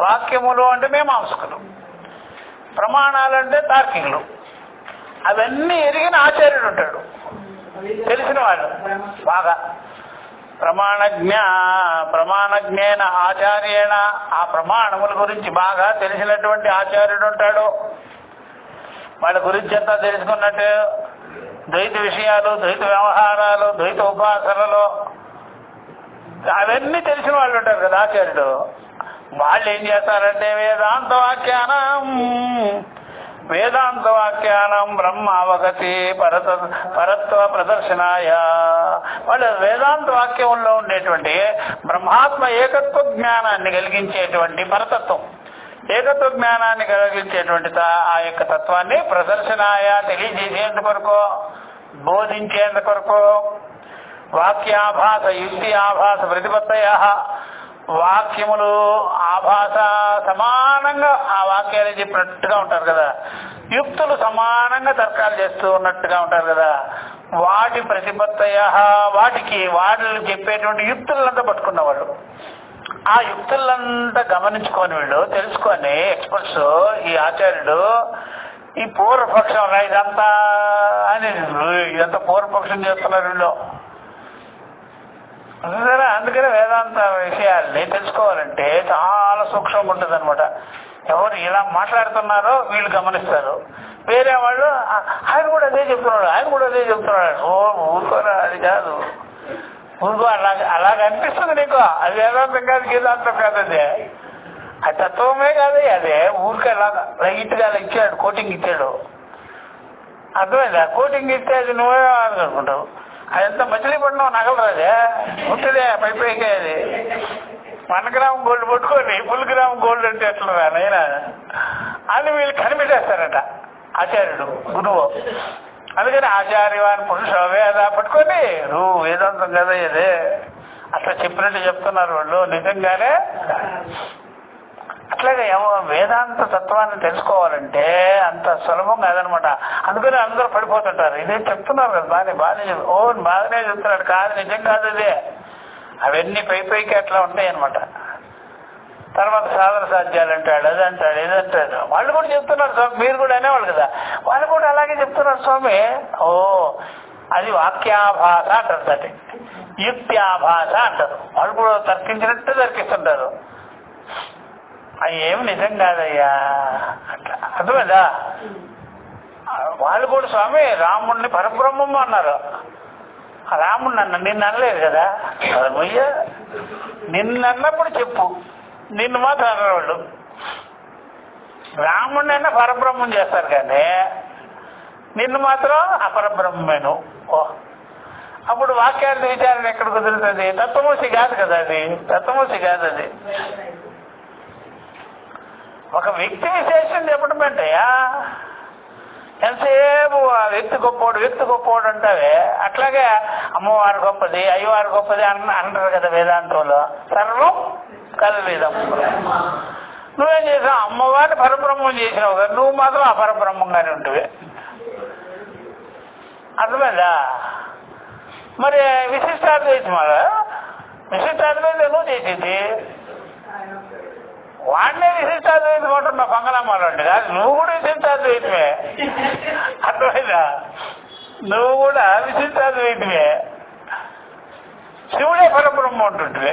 వాక్యములు అంటే మీమాంసకులు, ప్రమాణాలు అంటే తార్కికులు. అవన్నీ ఎరిగిన ఆచార్యుడు ఉంటాడు, తెలిసిన వాళ్ళు బాగా. ప్రమాణజ్ఞేన ఆచార్యేణ ఆ ప్రమాణముల గురించి బాగా తెలిసినటువంటి ఆచార్యుడు ఉంటాడు. వాళ్ళ గురించి అంతా తెలుసుకున్నట్టు ద్వైత విషయాలు, ద్వైత వ్యవహారాలు, ద్వైత ఉపాసనలు అవన్నీ తెలిసిన వాళ్ళు ఉంటారు కదా ఆచార్యుడు. వాళ్ళు ఏం చేస్తారంటే వేదాంత వాక్యానం బ్రహ్మావగతి పరత్వ ప్రదర్శనాయ. వాళ్ళు వేదాంత వాక్యంలో ఉండేటువంటి బ్రహ్మాత్మ ఏకత్వ జ్ఞానాన్ని కలిగించేటువంటి పరతత్వం, ఏకత్వ జ్ఞానాన్ని కలిగించేటువంటి ఆ యొక్క తత్వాన్ని ప్రదర్శనాయ తెలియజేసేందు కొరకు, బోధించేందు కొరకు. వాక్యాభాస యుక్తి ఆభాస ప్రతిపత్తయ వాక్యములు ఆభాస సమానంగా ఆ వాక్యాలు చెప్పినట్టుగా ఉంటారు కదా, యుక్తులు సమానంగా తర్కాలు చేస్తూ ఉన్నట్టుగా ఉంటారు కదా. వాటి ప్రతిపత్తయ వాళ్ళు చెప్పేటువంటి యుక్తులంతా పట్టుకున్నవాళ్ళు. ఆ యుక్తులంతా గమనించుకొని వీళ్ళు తెలుసుకొని ఎక్స్పర్ట్స్ ఈ ఆచార్యుడు ఈ పూర్వపక్షం ఇదంతా అని ఇదంతా పూర్వపక్షం చేస్తున్నారు వీళ్ళు. అందుకనే వేదాంత విషయాల్ని తెలుసుకోవాలంటే చాలా సూక్ష్మంగా ఉంటుంది అనమాట. ఎవరు ఇలా మాట్లాడుతున్నారో వీళ్ళు గమనిస్తారు, వేరే వాళ్ళు ఆయన కూడా అదే చెప్తున్నాడు ఊరుకోరా, అది కాదు, ఊరుకో అలాగ అనిపిస్తుంది నీకు. అది వేదాంతం కాదు, గీదాంతం కాదు, అదే అది తత్వమే కాదు. అదే ఊరికే అలాగా లైట్గా అలా ఇచ్చాడు, కోటింగ్ ఇచ్చాడు. అర్థమైందా? కోటింగ్ ఇస్తే అది నువ్వే అనుకుంటావు. అదంతా మచిలీపట్నం నగలరాదే ఉంటుందే పైపైకే. అది 1 గ్రామ్ గోల్డ్ పట్టుకొని ఫుల్ గ్రామ్ గోల్డ్ అంటే ఎట్లా నైనా అని వీళ్ళు కనిపెట్టేస్తారట ఆచార్యుడు గురువు. అందుకని ఆచార్యవాని పురుష వేద పట్టుకొని నువ్వు వేదాంతం కదా ఇదే అట్లా చెప్పినట్టు చెప్తున్నారు వాళ్ళు. నిజంగానే అట్లాగే వేదాంత తత్వాన్ని తెలుసుకోవాలంటే అంత సులభం కాదనమాట. అందుకని అందరూ పడిపోతుంటారు. ఇదే చెప్తున్నారు కదా బాగానే చెప్తున్నాడు, కాదు నిజం కాదు ఇదే. అవన్నీ పైకి అట్లా ఉంటాయి అనమాట. తర్వాత సాధన సాధ్యాలు అంటాడు, అది అంటాడు, ఇది అంటాడు. వాళ్ళు కూడా చెప్తున్నారు స్వామి, మీరు కూడా అనేవాళ్ళు కదా, వాళ్ళు కూడా అలాగే చెప్తున్నారు స్వామి. అది వాక్యాభాష అంటారు, దాన్ని యుక్త్యాభాష అంటారు. వాళ్ళు కూడా తర్కించినట్టు తర్కిస్తుంటారు. అవి ఏమి నిజం కాదయ్యా అట్లా అర్థమైందా? వాళ్ళు కూడా స్వామి రాముడిని పరబ్రహ్మం అన్నారు. రాముడిని నిన్ను అనలేదు కదా, నిన్నన్నప్పుడు చెప్పు, నిన్ను మాత్రం అన్నారు వాళ్ళు. రాముడిని అయినా పరబ్రహ్మం చేస్తారు కానీ నిన్ను మాత్రం అపరబ్రహ్మేను. ఓ అప్పుడు వాక్యార్థ విచారణ ఎక్కడ కుదురుతుంది? తత్వమసి కాదు కదా అది, తత్వమసి కాదు అది. ఒక వ్యక్తి విశేషం చెప్పడం ఏంటయ్యా? ఎంతసేపు ఆ వ్యక్తి గొప్పోడు వ్యక్తి గొప్పోడు అంటావే, అట్లాగే అమ్మవారు గొప్పది అయ్యవారు గొప్పది అంటారు కదా వేదాంతంలో. సర్వం కల్విదం. నువ్వేం చేసావు? అమ్మవారిని పరబ్రహ్మం చేసినావు కదా, నువ్వు మాత్రం అపరబ్రహ్మంగానే ఉంటువే. అర్థమైందా? మరి విశిష్టాద్వైతం విశిష్టాద్వైతం నువ్వు చేసేది వాడినే విశిష్టాద్వైతం అంటున్నావు, పంగళమ్మాలండి కాదు, నువ్వు కూడా విశిష్టాద్వైతమే. అర్థమైందా? నువ్వు కూడా విశిష్టాద్వైతమే. శివుడే పరబ్రహ్మ ఉంటుంటే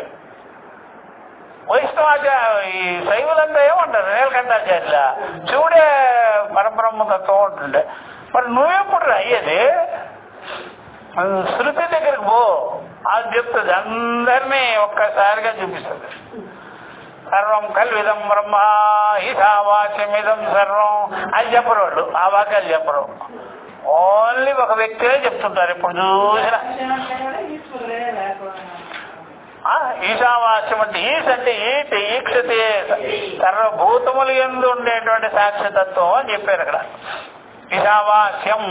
ఈ శైవులంతా ఏమంటారు? నీలకంఠాచార్యుల శివుడే పరబ్రహ్మ తత్వం ఉంటుండే. మరి నువ్వెప్పుడు అయ్యేది? శృతి దగ్గరికి పో, అది చెప్తుంది, అందరినీ ఒక్కసారిగా చూపిస్తుంది. సర్వం కల్విదం బ్రహ్మ ఈశావాస్యమిదం సర్వం అది చెప్పరు వాళ్ళు, ఆ వాక్యాలు చెప్పరు. ఓన్లీ ఒక వ్యక్తినే చెప్తుంటారు ఎప్పుడు చూసినా. ఈశావాస్యం అంటే ఈశ్ అంటే ఈటి ఈక్షతే సర్వభూతములు యందు ఉండేటువంటి సాక్షితత్వం అని చెప్పారు అక్కడ. ఈశావాస్యం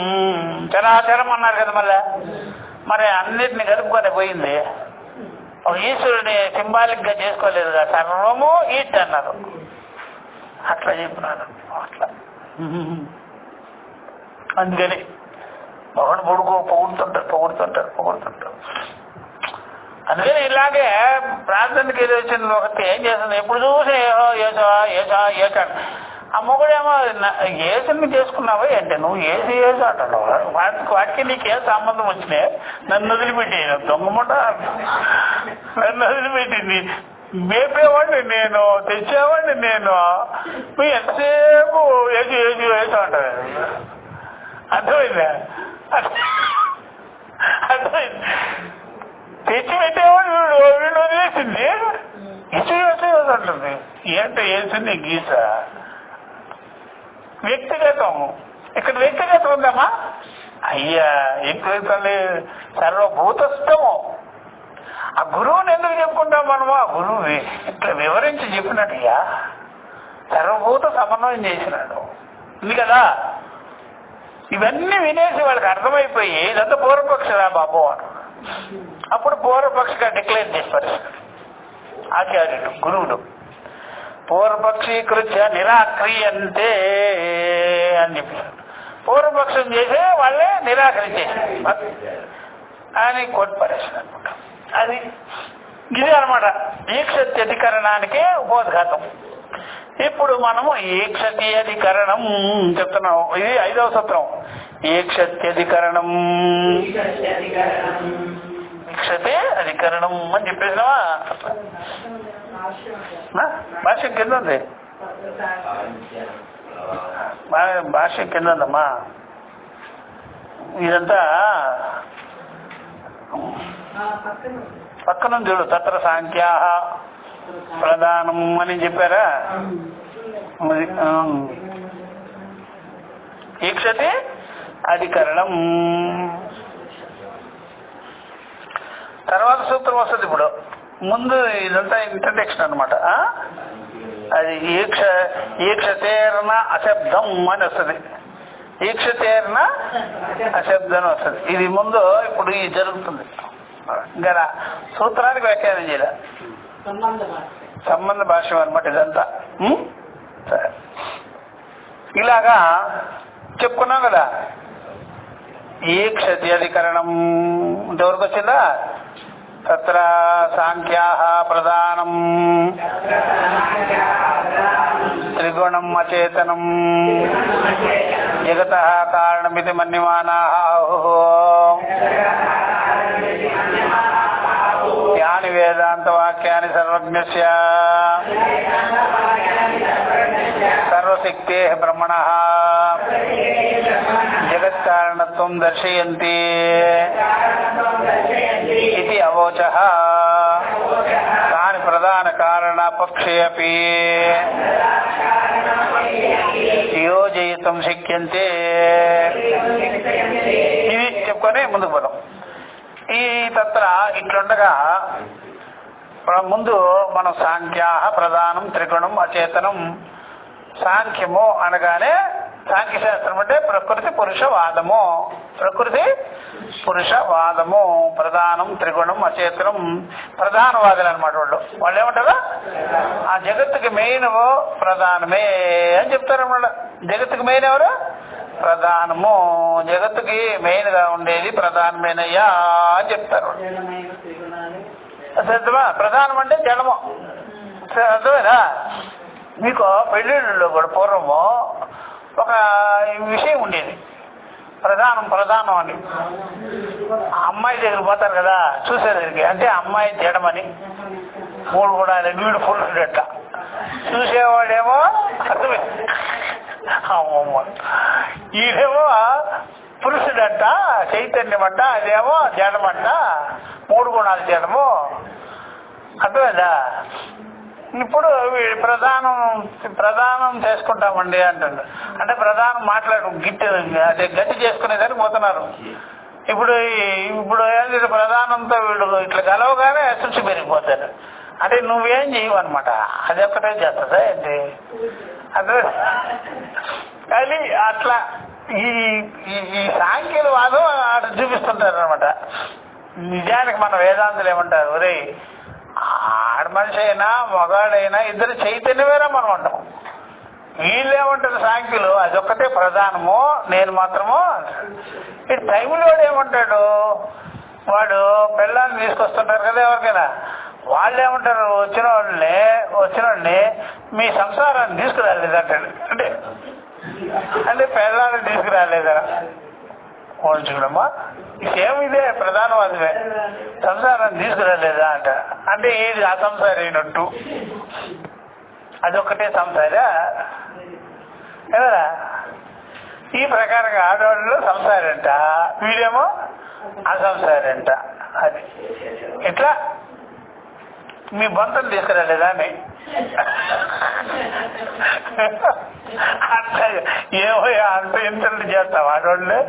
చరాచరం అన్నారు కదా, మళ్ళా మరి అన్నిటిని కలుపుకొని పోయింది. ఒక ఈశ్వరుని సింబాలిక్ గా చేసుకోలేదు కదా, సర్వము ఈట్ అన్నారు. అట్లా చెప్పినారు. అట్లా అందుకని ఒకడు పొగుడుతుంటారు. అందుకని ఇలాగే ప్రార్థనకి ఏదో వచ్చింది ఒకటి ఏం చేస్తుంది, ఎప్పుడు చూసి ఏసా ఆ మొగుడేమో ఏసుని చేసుకున్నావా ఏంటి? నువ్వు ఏసు అంటాడు. వాటికి నీకు ఏ సంబంధం వచ్చినాయి? నన్ను వదిలిపెట్టి దొంగముట నన్ను వదిలిపెట్టింది. మేపేవాడిని నేను, తెచ్చేవాడిని నేను, నువ్వు ఎంతసేపు ఏసు అంటారు. అర్థమైందా? అర్థమైంది. తెచ్చి పెట్టేవాడు వీడు వదిలేసింది. ఇసు అంటుంది. ఏంటో వేసింది గీస. వ్యక్తిగతం ఇక్కడ వ్యక్తిగతం ఉందమ్మా. అయ్యా వ్యక్తిగతం సర్వభూతస్థము. ఆ గురువుని ఎందుకు చెప్పుకుంటాం మనము? ఆ గురువు ఇట్లా వివరించి చెప్పినట్టుగా సర్వభూత సమన్వయం చేసినాడు ఉంది కదా. ఇవన్నీ వినేసి వాళ్ళకి అర్థమైపోయి ఇదంతా పూర్వపక్షరా బాబు అని అప్పుడు పూర్వపక్షిగా డిక్లేర్ చేసి పరిస్థితి ఆచార్యుడు గురువుడు. పూర్వపక్షీకృత్య నిరాక్రియంతే అని చెప్పారు. పూర్వపక్షం చేసే వాళ్ళే నిరాకరించేసి అని కోట్ పరేషన్ అనమాట. అది ఇది అనమాట ఈక్షత్యధికరణానికి ఉపోద్ఘాతం. ఇప్పుడు మనము ఈక్షత్యధికరణం చెప్తున్నాం. ఇది 5వ సూత్రం. ఈక్షత్యధికరణం ఈక్షతే అధికరణం అని చెప్పేసినావా? భాష్యం కింద ఉంది, భాష్యం కింద ఉందమ్మా. ఇదంతా పక్కన చూడు. తత్ర సాంఖ్యా ప్రధానం అని చెప్పారా? ఈక్షతే అధికరణం. తర్వాత సూత్రం వస్తుంది. ఇప్పుడు ముందు ఇదంతా ఇంట్రడక్షన్ అనమాట. అది ఈక్షతేర్న అశబ్దం అని వస్తుంది. ఈక్షతేర్న అశబ్దం వస్తుంది. ఇది ముందు ఇప్పుడు ఇది జరుగుతుంది. ఇంకా సూత్రానికి వ్యాఖ్యానం చేయాలి. సంబంధ భాష్యం అనమాట ఇదంతా. సరే ఇలాగా చెప్పుకున్నాం కదా. ఈక్షతి అధికరణం ఇంతవరకు వచ్చిందా? తత్ర సాంఖ్యా ప్రధానం త్రిగుణం అచేతనం జగతః కారణమితి మన్యమానాః యాని వేదాంత వాక్యాని సర్వజ్ఞస్య సర్వశక్తేః బ్రహ్మణః జగత్కారణత్వం దర్శయంతి ఇది అవోచః తాని ప్రధాన కారణపక్షే అపి యోజయితుం శక్యంతే. ఇది చెప్పుకొని ముందుకు పోదాం. ఈ తత్ర ఇట్లుండగా ముందు మనం సాంఖ్యా ప్రధానం త్రిగుణం అచేతనం. సాంఖ్యము అనగానే సాంఖ్యశాస్త్రం అంటే ప్రకృతి పురుషవాదము. ప్రకృతి పురుషవాదము ప్రధానం త్రిగుణం అచేతనం. ప్రధానవాదులు అనమాట వాళ్ళు ఏమంటారు? ఆ జగత్తుకి మెయిన్ ప్రధానమే అని చెప్తారు అన్నమాట. జగత్తుకి మెయిన్ ఎవరు? ప్రధానము. జగత్తుకి మెయిన్ గా ఉండేది ప్రధానమేనయ్యా అని చెప్తారు. అర్థమా? ప్రధానం అంటే జడము. అర్థమేనా? మీకు పెళ్ళిళ్ళలో కూడా పూర్వము ఒక విషయం ఉండేది, ప్రధానం అని. అమ్మాయి దగ్గర పోతారు కదా చూసేదానికి, అంటే అమ్మాయి జడమని 3 కూడా వీడు పురుషుడట. చూసేవాడేమో అర్థమే అమ్మమ్మ ఈడేమో పురుషుడంట, చైతన్యమంట, అదేమో జడమంట, 3 గుణాలు జడము. అర్థమేదా? ఇప్పుడు ప్రధానం చేసుకుంటామండి అంటాడు. అంటే ప్రధానం మాట్లాడు అదే గట్టి చేసుకునేదానికి పోతున్నారు. ఇప్పుడు ఏంటి ప్రధానంతో వీడు ఇట్లా గలవగానే శుచి పెరిగిపోతారు. అంటే నువ్వేం చేయవు అనమాట, అది ఒక్కటే చేస్తుందా ఏంటి? అదే కానీ అట్లా ఈ సాంఖ్యుల వాదం అటు చూపిస్తుంటారు అనమాట. నిజానికి మన వేదాంతులు ఏమంటారు? ఒరే ఆడ మనిషి అయినా మగాడైనా ఇద్దరు చైతన్యమేనా మనం అంటాం. వీళ్ళు ఏమంటారు సాంఖ్యులు? అదొక్కటే ప్రధానము, నేను మాత్రము. ఈ టైంలో ఏమంటాడు? వాడు పిల్లల్ని తీసుకొస్తుంటారు కదా ఎవరికైనా, వాళ్ళు ఏమంటారు? వచ్చిన వాళ్ళని మీ సంసారాన్ని తీసుకురాలేదు అంటాడు. అంటే పిల్లల్ని తీసుకురాలేదా? చూడమ్మా, సేమ్ ఇదే ప్రధానవాదమే. సంసారాన్ని తీసుకురాలేదా అంట. అంటే ఏది అసంసారి అయినట్టు? అదొక్కటే సంసారా ఎవరా? ఈ ప్రకారంగా ఆడవాళ్ళు సంసారంట, వీడేమో అసంసారంట. అది ఇట్లా మీ బంతులు తీసుకురాలేదా అని అట్లా ఏమో అంత ఇంతలు చేస్తాం ఆడవాళ్ళు.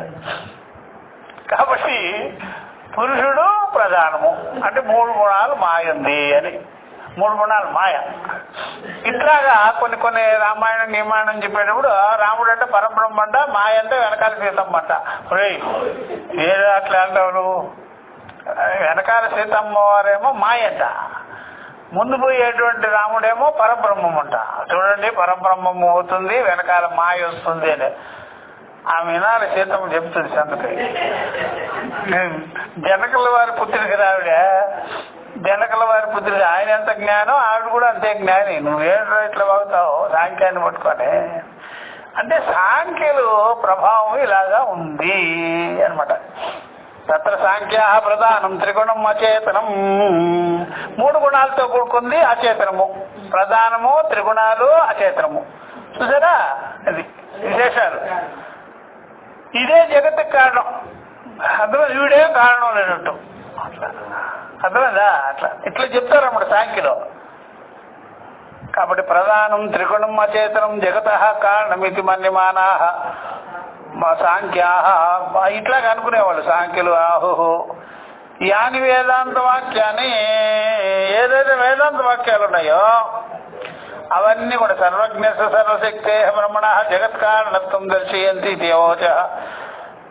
కాబట్టి పురుషుడు ప్రధానము అంటే 3 గుణాలు మాయ ఉంది అని. 3 గుణాలు మాయ. ఇట్లాగా కొన్ని రామాయణం నిమాయణం చెప్పేటప్పుడు రాముడు అంటే పరబ్రహ్మ అంట, మాయ అంటే వెనకాల సీతమ్మ అంట. ఏదో అట్లా అంటారు. వెనకాల సీతమ్మ వారేమో మాయ అంట, ముందు పోయేటువంటి రాముడేమో పరబ్రహ్మం అంట. చూడండి, పరబ్రహ్మము అవుతుంది, వెనకాల మాయ వస్తుంది అని ఆ వినాలి సీతమ్మ చెప్తుంది సంగతి. జనకుల వారి పుత్రిక ఆవిడ, జనకుల వారి పుత్రిక. ఆయన ఎంత జ్ఞానం, ఆవిడ కూడా అంతే జ్ఞాని. నువ్వేంటో ఇట్లా బాగుతావు సాంఖ్యాన్ని పట్టుకొని? అంటే సాంఖ్యులు ప్రభావం ఇలాగా ఉంది అనమాట. తత్ర సాంఖ్యా ప్రధానం త్రిగుణం అచేతనం. 3 గుణాలతో కూడుకుంది అచేతనము. ప్రధానము, త్రిగుణాలు, అచేతనము. చూసారా? అది విశేషాలు. ఇదే జగత్తుకి కారణం. అందులో వీడే కారణం లేనట్టు. అర్థమైందా? ఇట్లా చెప్తారు అన్నమాట సాంఖ్యలో. కాబట్టి ప్రధానం త్రిగుణం అచేతనం జగతః కారణమితి మన్యమానాః. మా సాంఖ్యా ఇట్లాగా అనుకునేవాళ్ళు సాంఖ్యులు. ఆహుహు యాని వేదాంత వాక్యాన్ని, ఏదైతే వేదాంత వాక్యాలు ఉన్నాయో అవన్నీ కూడా సర్వజ్ఞ సర్వశక్తే బ్రహ్మణ జగత్కారణత్వం దర్శయంతి దేవోచ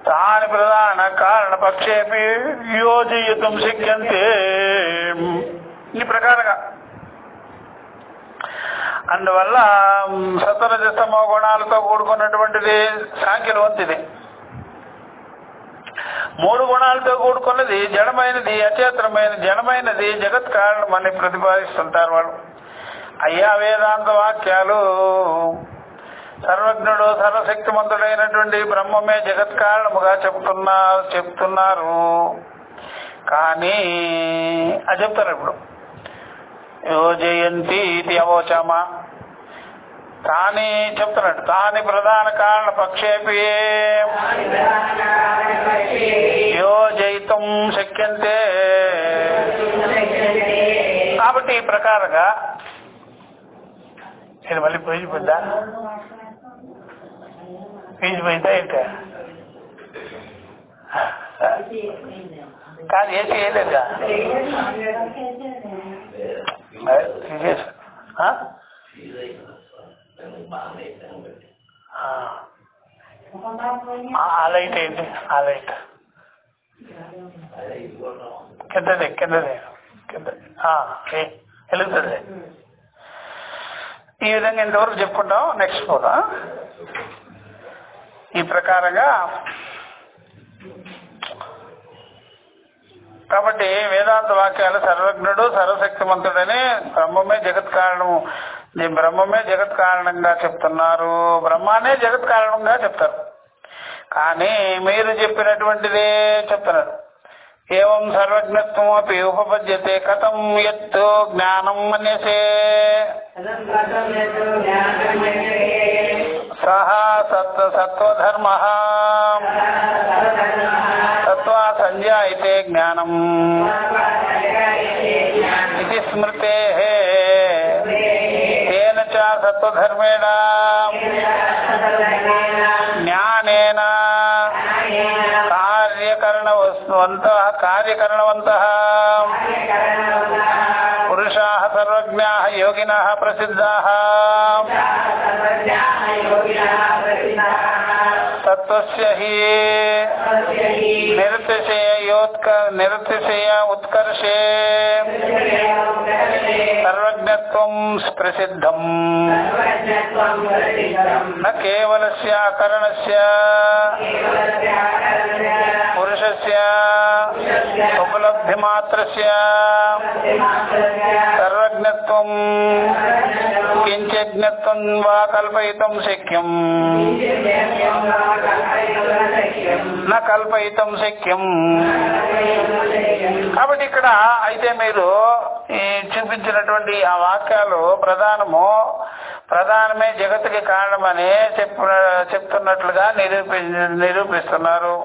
తాని ప్రధాన కారణపక్షేపి యోజయితుం శక్యంతే. ఈ ప్రకారంగా అందువల్ల సత్వరజస్తమో గుణాలతో కూడుకున్నటువంటిది సాంఖ్యుల వంతిది. 3 గుణాలతో కూడుకున్నది జడమైనది, అచేతనమైన జడమైనది జగత్ కారణం అని ప్రతిపాదిస్తుంటారు వాళ్ళు. అయ్యా వేదాంత వాక్యాలు సర్వజ్ఞుడు సర్వశక్తిమంతుడైనటువంటి బ్రహ్మమే జగత్ కారణముగా చెప్తున్నారు. కానీ అది చెప్తారు ఇప్పుడు. యోజయంతి ఇది అవోచమా తాని చెప్తున్నాడు. తాని ప్రధాన కారణ పక్షేపి యోజయితం శక్యంతే. కాబట్టి ఈ ప్రకారంగా ఇది మళ్ళీ పేజీ పోయిందా? పేజీ పోయిందా ఏంట? కాదు ఏసీ వేయలేదుగా ఆ లైట్ ఏంటి? ఆ లైట్ కిందదే కింద వెలుగుతుంది. ఈ విధంగా ఇంతవరకు చెప్పుకుంటాం. నెక్స్ట్ పోదా. ఈ ప్రకారంగా కాబట్టి వేదాంత వాక్యాలు సర్వజ్ఞుడు సర్వశక్తిమంతుడని బ్రహ్మమే జగత్ కారణము, బ్రహ్మమే జగత్ కారణంగా చెప్తున్నారు. బ్రహ్మానే జగత్ కారణంగా చెప్తారు. కానీ మీరు చెప్పినటువంటిదే చెప్తున్నారు. ఏవం సర్వజ్ఞత్వం అపి ఉపపద్యతే కథం యత్తు జ్ఞానం మన్యసే సహా సత్వధర్మ సత్వా సంజాయతే జ్ఞానం ఇది స్మృతే తేన చ సత్వధర్మేణ జ్ఞానేన కార్యకరణవంతః పురుషాః సర్వజ్ఞాః యోగినః ప్రసిద్ధాః తత్వస్య హి నిరతిశయ ఉత్కర్షే సర్వజ్ఞత్వం ప్రసిద్ధం న కేవలస్య కరణస్య పురుషస్య ఉపలబ్ధి మాత్రస్య సర్వజ్ఞత్వం కించిజ్ఞత్వం వా కల్పయితం శక్యం న కల్పయితం శక్యం. కాబట్టి ఇక్కడ అయితే మీరు చూపించినటువంటి ఆ వాక్యాలు ప్రధానమే జగత్తుకి కారణమని చెప్తున్నట్లుగా నిరూపిస్తున్నారు.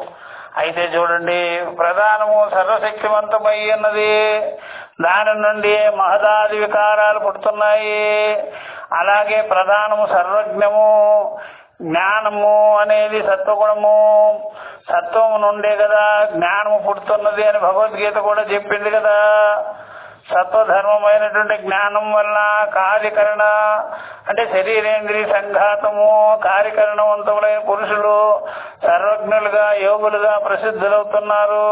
అయితే చూడండి, ప్రధానము సర్వశక్తివంతమై ఉన్నది, దాని నుండి మహదాది వికారాలు పుడుతున్నాయి. అలాగే ప్రధానము సర్వజ్ఞము, జ్ఞానము అనేది సత్వగుణము, సత్వము నుండే కదా జ్ఞానము పుడుతున్నది అని భగవద్గీత కూడా చెప్పింది కదా. సత్వధర్మమైనటువంటి జ్ఞానం వల్ల కార్యకరణ అంటే శరీరేంద్రియ సంఘాతము, కార్యకరణవంతములైన పురుషులు సర్వజ్ఞులుగా యోగులుగా ప్రసిద్ధులవుతున్నారు.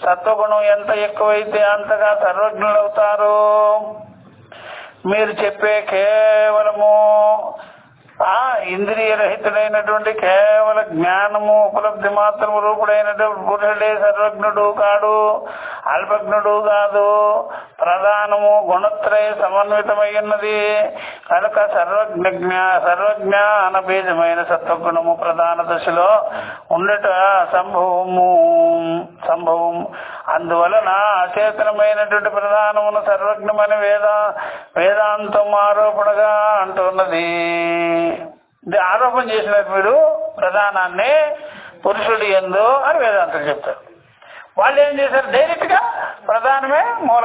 సత్వగుణం ఎంత ఎక్కువైతే అంతగా సర్వజ్ఞులవుతారు. మీరు చెప్పే కేవలము ఇంద్రియ రహితుడైనటువంటి కేవల జ్ఞానము ఉపలబ్ధి మాత్రము రూపుడైనటువంటి పురుషుడే సర్వజ్ఞుడు కాడు, అల్పజ్ఞుడు కాదు. ప్రధానము గుణత్రయ సమన్వితమై ఉన్నది కనుక సర్వజ్ఞాన బీజమైన సత్వగుణము ప్రధాన దశలో ఉండట సంభవం. అందువలన అచేతనమైనటువంటి ప్రధానమును సర్వజ్ఞమని వేదాంతం ఆరోపణగా అంటున్నది. ఇది ఆరోపణ చేసినట్టు మీరు ప్రధానాన్ని పురుషుడు యందు అని వేదాంతం చెప్తారు. వాళ్ళు ఏం చేశారు? డైరెక్ట్ గా ప్రధానమే మూల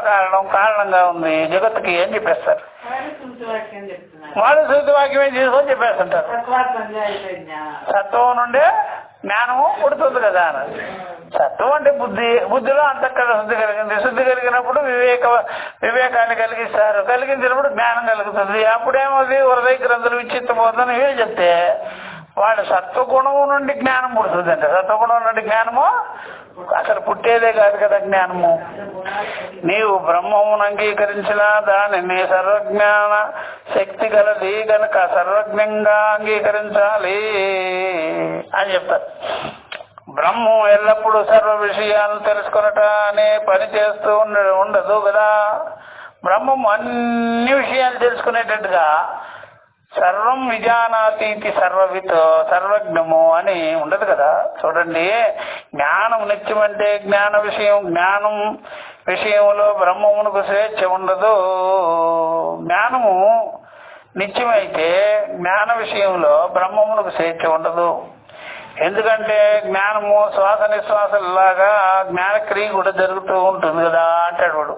కారణంగా ఉంది జగత్తుకి అని చెప్పేస్తారు. వాళ్ళు సూతివాక్యమే చేసుకొని చెప్పేస్తుంటారు. సత్వం నుండే జ్ఞానము పుడుతుంది కదా అని. సత్వం అంటే బుద్ధిలో అంతఃకరణ శుద్ధి కలిగింది. శుద్ధి కలిగినప్పుడు వివేకాన్ని కలిగిస్తారు. కలిగించినప్పుడు జ్ఞానం కలుగుతుంది. అప్పుడేమవుతుంది? హృదయ గ్రంథులు విచ్చిత్తబోతుందని ఇవే చెప్తే వాడు సత్వగుణము నుండి జ్ఞానం పుడుతుంది అంటే సత్వగుణం నుండి జ్ఞానము అసలు పుట్టేదే కాదు కదా జ్ఞానము. నీవు బ్రహ్మమును అంగీకరించిన దానిని సర్వజ్ఞాన శక్తి గలది కనుక సర్వజ్ఞంగా అంగీకరించాలి అని చెప్తారు. బ్రహ్మం ఎల్లప్పుడూ సర్వ విషయాలను తెలుసుకొనట అనే పని చేస్తూ ఉండదు కదా. బ్రహ్మము అన్ని విషయాలు తెలుసుకునేటట్టుగా సర్వం విజానాతీతి సర్వవిత్ సర్వజ్ఞము అని ఉండదు కదా. చూడండి, జ్ఞానం నిత్యమంటే జ్ఞాన విషయం, జ్ఞానం విషయంలో బ్రహ్మమునకు స్వేచ్ఛ ఉండదు. జ్ఞానము నిత్యమైతే జ్ఞాన విషయంలో బ్రహ్మమునకు స్వేచ్ఛ ఉండదు. ఎందుకంటే జ్ఞానము శ్వాస నిశ్వాసలాగా జ్ఞానక్రియ కూడా జరుగుతూ ఉంటుంది కదా అంటాడు వాడు.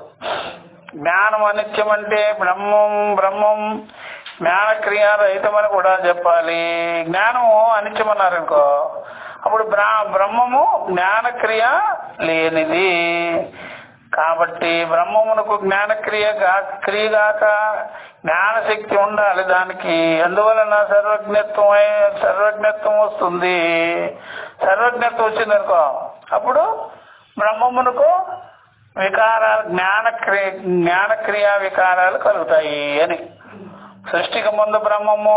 జ్ఞానం అనిత్యం అంటే బ్రహ్మం జ్ఞానక్రియ రహితమని కూడా చెప్పాలి. జ్ఞానము అనిత్యమన్నారనుకో, అప్పుడు బ్రహ్మము జ్ఞానక్రియ లేనిది. కాబట్టి బ్రహ్మమునకు క్రియగాక జ్ఞానశక్తి ఉండాలి దానికి. అందువలన సర్వజ్ఞత్వం వస్తుంది. సర్వజ్ఞత్వం వచ్చిందనుకో, అప్పుడు బ్రహ్మమునకు వికారాలు జ్ఞానక్రియా వికారాలు కలుగుతాయి అని. సృష్టికి ముందు బ్రహ్మము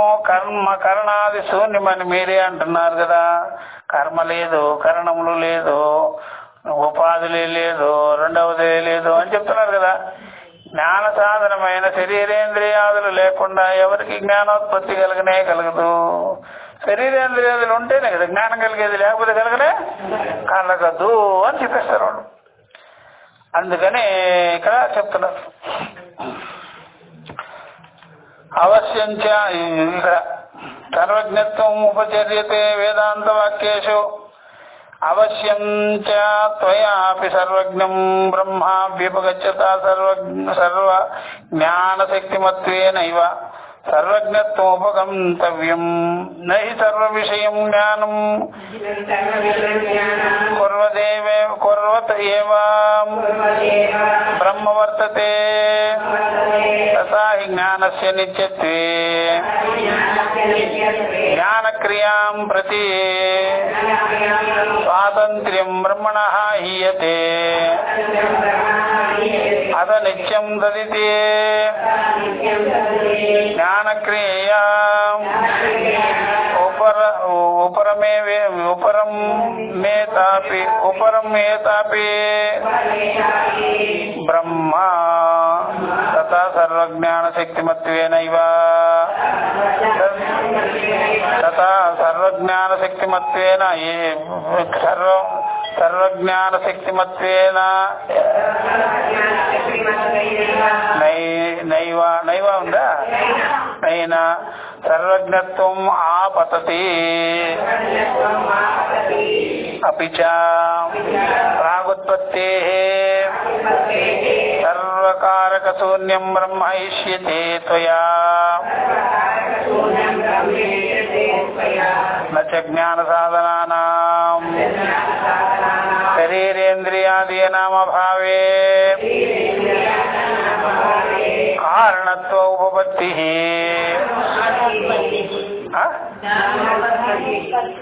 కరణాది శూన్యమని మీరే అంటున్నారు కదా. కర్మ లేదు, కరణములు లేదు, ఉపాధులే లేదు, రెండవదే లేదు అని చెప్తున్నారు కదా. జ్ఞాన సాధనమైన శరీరేంద్రియాదులు లేకుండా ఎవరికి జ్ఞానోత్పత్తి కలగదు. శరీరేంద్రియాదులు ఉంటేనే కదా జ్ఞానం కలిగేది, లేకపోతే కలగదు అని చెప్పేస్తారు వాళ్ళు. అందుకని ఇక్కడ చెప్తున్నారు అవశ్యంచ. ఇక్కడ సర్వజ్ఞత్వం ఉపచర్యతే వేదాంత వాక్యేషు. అవశ్యం చ త్వయాపి సర్వజ్ఞం బ్రహ్మాభ్యుపగచ్చత సర్వ జ్ఞానశక్తిమత్వేనైవ సర్వజ్ఞత్వం ఉపగంతవ్యం. నహి సర్వ విషయం జ్ఞానం కుర్వత ఏవ బ్రహ్మ వర్తతే. తథా హి జ్ఞానస్య నిత్యత్వే జ్ఞానక్రియాం ప్రతి స్వాతంత్ర్యం బ్రహ్మణః హీయతే. అత నిత్యం దదితే జ్ఞానక్రియా ఉపరమేతాపి బ్రహ్మ తథా సర్వజ్ఞానశక్తిమత్వేనైవ సర్వజ్ఞానశక్తిమత్వేన సర్వజ్ఞానశక్తిమత్వేన నైవ ఉందా నైనా సర్వజ్ఞత్వం ఆపతతి. అపి చ ప్రాగుత్పత్తేః సర్వకారకశూన్యం బ్రహ్మ ఇష్యతే త్వయా. న చ జ్ఞాన సాధనానాం శరీరేంద్రియాదీనాం అభావే కారణత్వ ఉపపత్తి.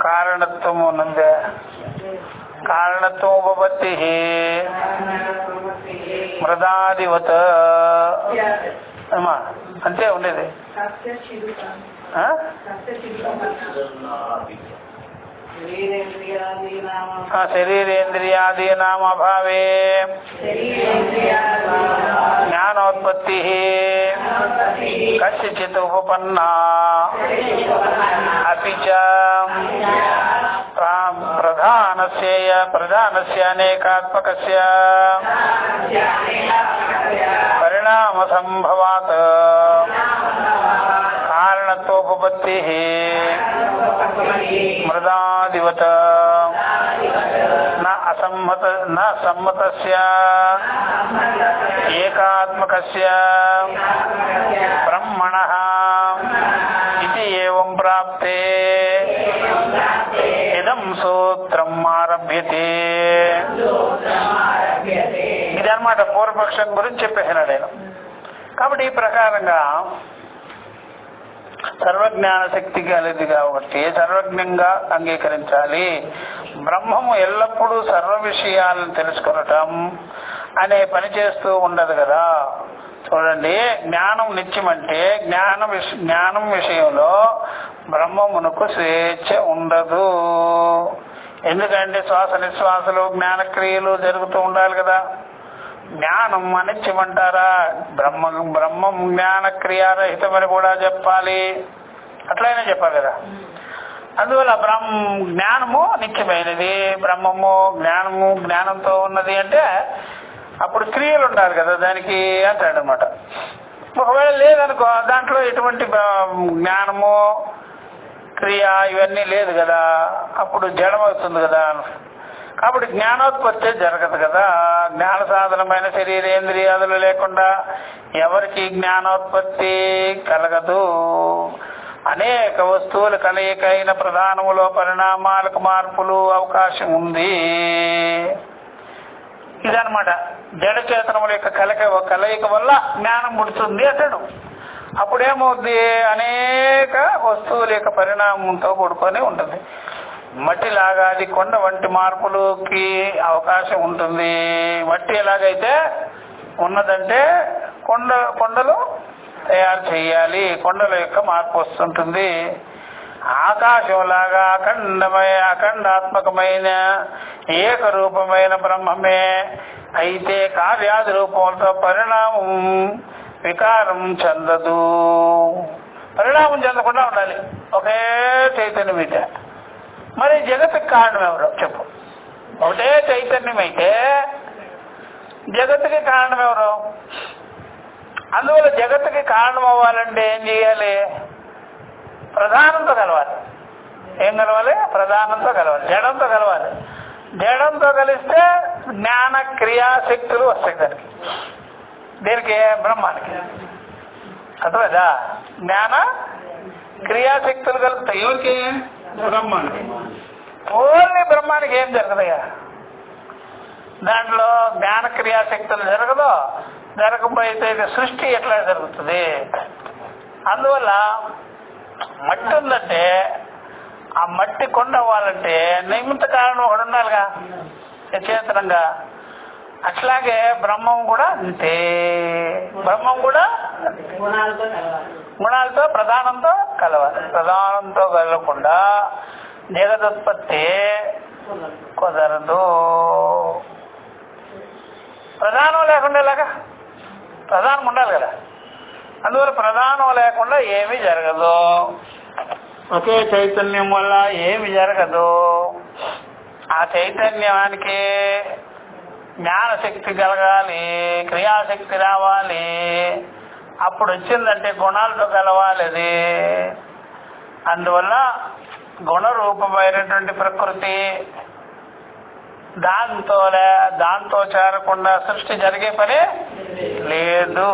కారణత్వం ఉన్నదే, కారణత్వం ఉపపత్తి మృదాదివత్ అమ్మా అంతే ఉండేది. శరీరేంద్రియాదీనాం అభావే జ్ఞానోత్పత్తి కస్యచిత్ ఉపపన్నా. అపి చ ప్రధానస్య అనేకాత్మకస్య పరిణామ సంభవాత్ కారణత్వోపపత్తి మృదాదివత్ న సమ్మతస్య ఏకాత్మకస్య బ్రహ్మణః ఇతి ఏవం ప్రాప్తే ఇదం సూత్రం ఆరభ్యతే. ఇదన్నమాట పూర్వపక్షం గురించి చెప్పేసినాడు ఆయన. కాబట్టి ఈ ప్రకారంగా సర్వజ్ఞాన శక్తి కలిది కాబట్టి సర్వజ్ఞంగా అంగీకరించాలి. బ్రహ్మము ఎల్లప్పుడూ సర్వ విషయాలను తెలుసుకొనటం అనే పని చేస్తూ ఉండదు కదా. చూడండి, జ్ఞానం నిత్యమంటే జ్ఞానం విషయంలో బ్రహ్మమునకు స్వేచ్ఛ ఉండదు. ఎందుకంటే శ్వాస నిశ్వాసలు జ్ఞానక్రియలు జరుగుతూ ఉండాలి కదా. జ్ఞానం అనిత్యమంటారా? బ్రహ్మం జ్ఞాన క్రియారహితమని కూడా చెప్పాలి, అట్లయినా చెప్పాలి కదా. అందువల్ల జ్ఞానము నిత్యమైనది, బ్రహ్మము జ్ఞానంతో ఉన్నది అంటే అప్పుడు క్రియలు ఉండాలి కదా దానికి అంటాడు అనమాట. ఒకవేళ లేదనుకో, దాంట్లో ఎటువంటి జ్ఞానము క్రియ ఇవన్నీ లేదు కదా, అప్పుడు జడమవుతుంది కదా. కాబట్టి జ్ఞానోత్పత్తి జరగదు కదా. జ్ఞాన సాధనమైన శరీరేంద్రియాదులు లేకుండా ఎవరికి జ్ఞానోత్పత్తి కలగదు. అనేక వస్తువుల కలయిక అయిన ప్రధానములో పరిణామాలకు మార్పులు అవకాశం ఉంది. ఇదనమాట జడ చేతనముల యొక్క కలయిక వల్ల జ్ఞానం పుడుతుంది అంటాడు. అప్పుడేమవుద్ది? అనేక వస్తువుల యొక్క పరిణామంతో కూడుకొని ఉంటుంది. మట్టిలాగా అది కొండ వంటి మార్పులకి అవకాశం ఉంటుంది. మట్టి ఎలాగైతే ఉన్నదంటే కొండలు తయారు చేయాలి, కొండల యొక్క మార్పు వస్తుంటుంది. ఆకాశంలాగా అఖండాత్మకమైన ఏకరూపమైన బ్రహ్మమే అయితే కార్యాది రూపంతో పరిణామం వికారం చెందదు. పరిణామం చెందకుండా ఉండాలి, ఒకే చైతన్యం అయితే. మరి జగత్తుకి కారణం ఎవరు చెప్పు? ఒకటే చైతన్యం అయితే జగత్తుకి కారణం ఎవరు? అందువల్ల జగత్తుకి కారణం అవ్వాలంటే ఏం చేయాలి? ప్రధానంతో కలవాలి. ఏం కలవాలి? ప్రధానంతో కలవాలి, జడంతో కలవాలి. జడంతో కలిస్తే జ్ఞాన క్రియాశక్తులు వస్తాయి దానికి. దీనికి బ్రహ్మానికి అర్థమైందా? జ్ఞాన క్రియాశక్తులు కలుగుతాయి. ఎవరికి? బ్రహ్మానికి. ఓన్లీ బ్రహ్మానికి ఏం జరగదయ్యా, దాంట్లో జ్ఞాన క్రియాశక్తులు జరగదు. జరగకపోతే సృష్టి ఎట్లా జరుగుతుంది? అందువల్ల మట్టి ఉందంటే ఆ మట్టి కొండ అవ్వాలంటే నిమిత్త కారణం ఒకడు ఉండాలిగా చేతనంగా. అట్లాగే బ్రహ్మం కూడా అంతే. బ్రహ్మం కూడా గుణాలతో ప్రధానంతో కలవాలి. ప్రధానంతో కలవకుండా జగదుత్పత్తి కుదరదు. ప్రధానం లేకుండా ఎలాగా? ప్రధానం ఉండాలి కదా. అందువల్ల ప్రధానం లేకుండా ఏమీ జరగదు. ఒకే చైతన్యం వల్ల ఏమి జరగదు. ఆ చైతన్యానికి జ్ఞానశక్తి కలగాలి, క్రియాశక్తి రావాలి. అప్పుడు వచ్చిందంటే గుణాలతో కలవాలి అది. అందువల్ల గుణరూపమైనటువంటి ప్రకృతి దాంతో చేరకుండా సృష్టి జరిగే పని లేదు.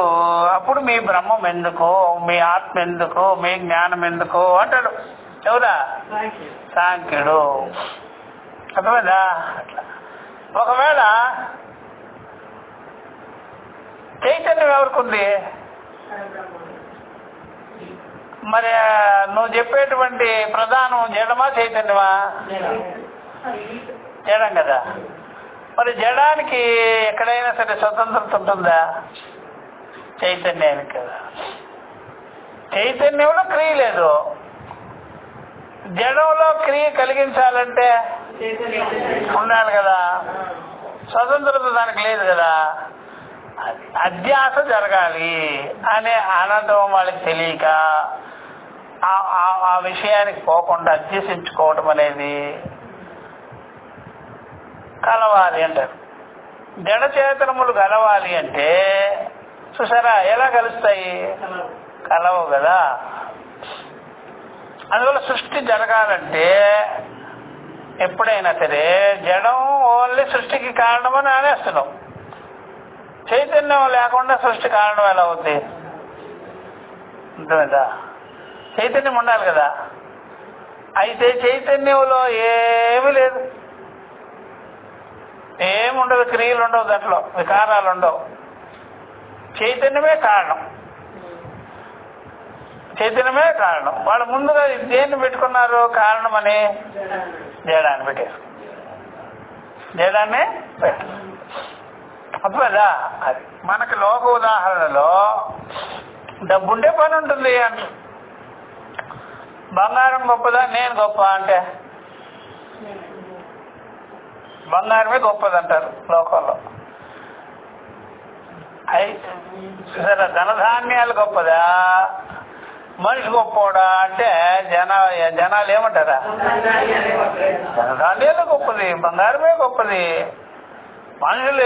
అప్పుడు మీ బ్రహ్మం ఎందుకు, మీ ఆత్మ ఎందుకు, మీ జ్ఞానం ఎందుకు అంటాడు ఎవరా? సాంఖ్యుడు. అర్థమైందా? అట్లా ఒకవేళ చైతన్యం ఎవరికి ఉంది? మరి నువ్వు చెప్పేటువంటి ప్రధానం జడమా చైతన్యమా? జడం కదా. మరి జడానికి ఎక్కడైనా సరే స్వతంత్రత ఉంటుందా? చైతన్యానికి కదా. చైతన్యంలో క్రియ లేదు. జడంలో క్రియ కలిగించాలంటే ఉండాలి కదా. స్వతంత్రత దానికి లేదు కదా. అధ్యాస జరగాలి అనే అనడం వాళ్ళకి తెలియక ఆ విషయానికి పోకుండా అధ్యసించుకోవటం అనేది కలవాలి అంటారు. జడ చేతనములు కలవాలి అంటే చూసారా ఎలా కలుస్తాయి? కలవు కదా. అందువల్ల సృష్టి జరగాలంటే ఎప్పుడైనా సరే జడం ఓన్లీ సృష్టికి కారణమని అనేస్తున్నాం. చైతన్యం లేకుండా సృష్టి కారణం ఎలా అవుతుంది? అర్థమైందా? చైతన్యం ఉండాలి కదా. అయితే చైతన్యంలో ఏమీ లేదు, ఏముండదు, క్రియలు ఉండవు, దాంట్లో వికారాలు ఉండవు. చైతన్యమే కారణం. చైతన్యమే కారణం. వాళ్ళు ముందుగా దేన్ని పెట్టుకున్నారు కారణం అని? జడాన్ని పెట్టారు. జడాన్ని పెట్టారు. అప్పుదా అది మనకి లోక ఉదాహరణలో డబ్బుండే పని ఉంటుంది అంట. బంగారం గొప్పదా నేను గొప్ప అంటే? బంగారమే గొప్పది అంటారు లోకంలో. సరే ధనధాన్యాలు గొప్పదా మనిషి గొప్పవాడా అంటే జనాలు ఏమంటారా? ధనధాన్యాలు గొప్పది, బంగారమే గొప్పది, మనుషులు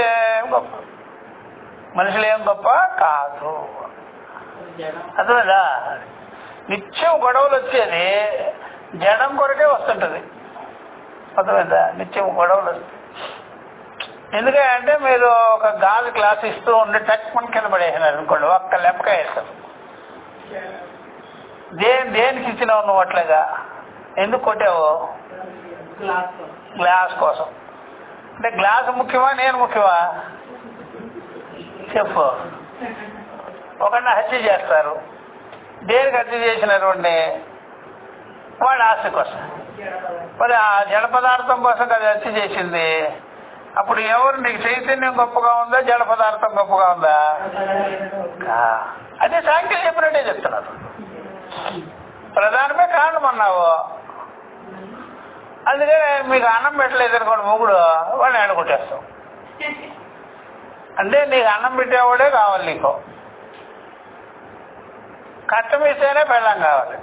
ఏం గొప్ప కాదు. అర్థమైందా? నిత్యం గొడవలు వచ్చేది జడం కొరకే వస్తుంటది. అర్థమైందా? నిత్యం గొడవలు వస్తాయి. ఎందుకంటే మీరు ఒక గాజు గ్లాస్ ఇస్తూ ఉండి టచ్ మన కింద పడేసినారు అనుకోండి, ఒక్క లెప్పకాయ వేస్తాం. దేనికి ఇచ్చినావు నువ్వు అట్లాగా? ఎందుకు కొట్టావు? గ్లాస్ కోసం. అంటే గ్లాసు ముఖ్యమా నేను ముఖ్యమా చెప్పు? ఒకరిని హత్య చేస్తారు. దేనికి హత్య చేసినటువంటి? వాడి ఆస్తి కోసం. మరి ఆ జడ పదార్థం కోసం కదా హత్య చేసింది. అప్పుడు ఎవరు నీకు చైతన్యం గొప్పగా ఉందా జడ పదార్థం గొప్పగా ఉందా? అదే సాంఖ్యులు చెప్పినట్టే చెప్తున్నారు. ప్రధానమే కారణం అన్నావు, అందుకని మీకు అన్నం పెట్టలేదు అనుకోండి మొగుడు, వాడిని ఆడుకొట్టేస్తావు. అంటే నీకు అన్నం పెట్టేవాడే కావాలి, నీకు కట్నం ఇస్తేనే పెళ్ళం కావాలి.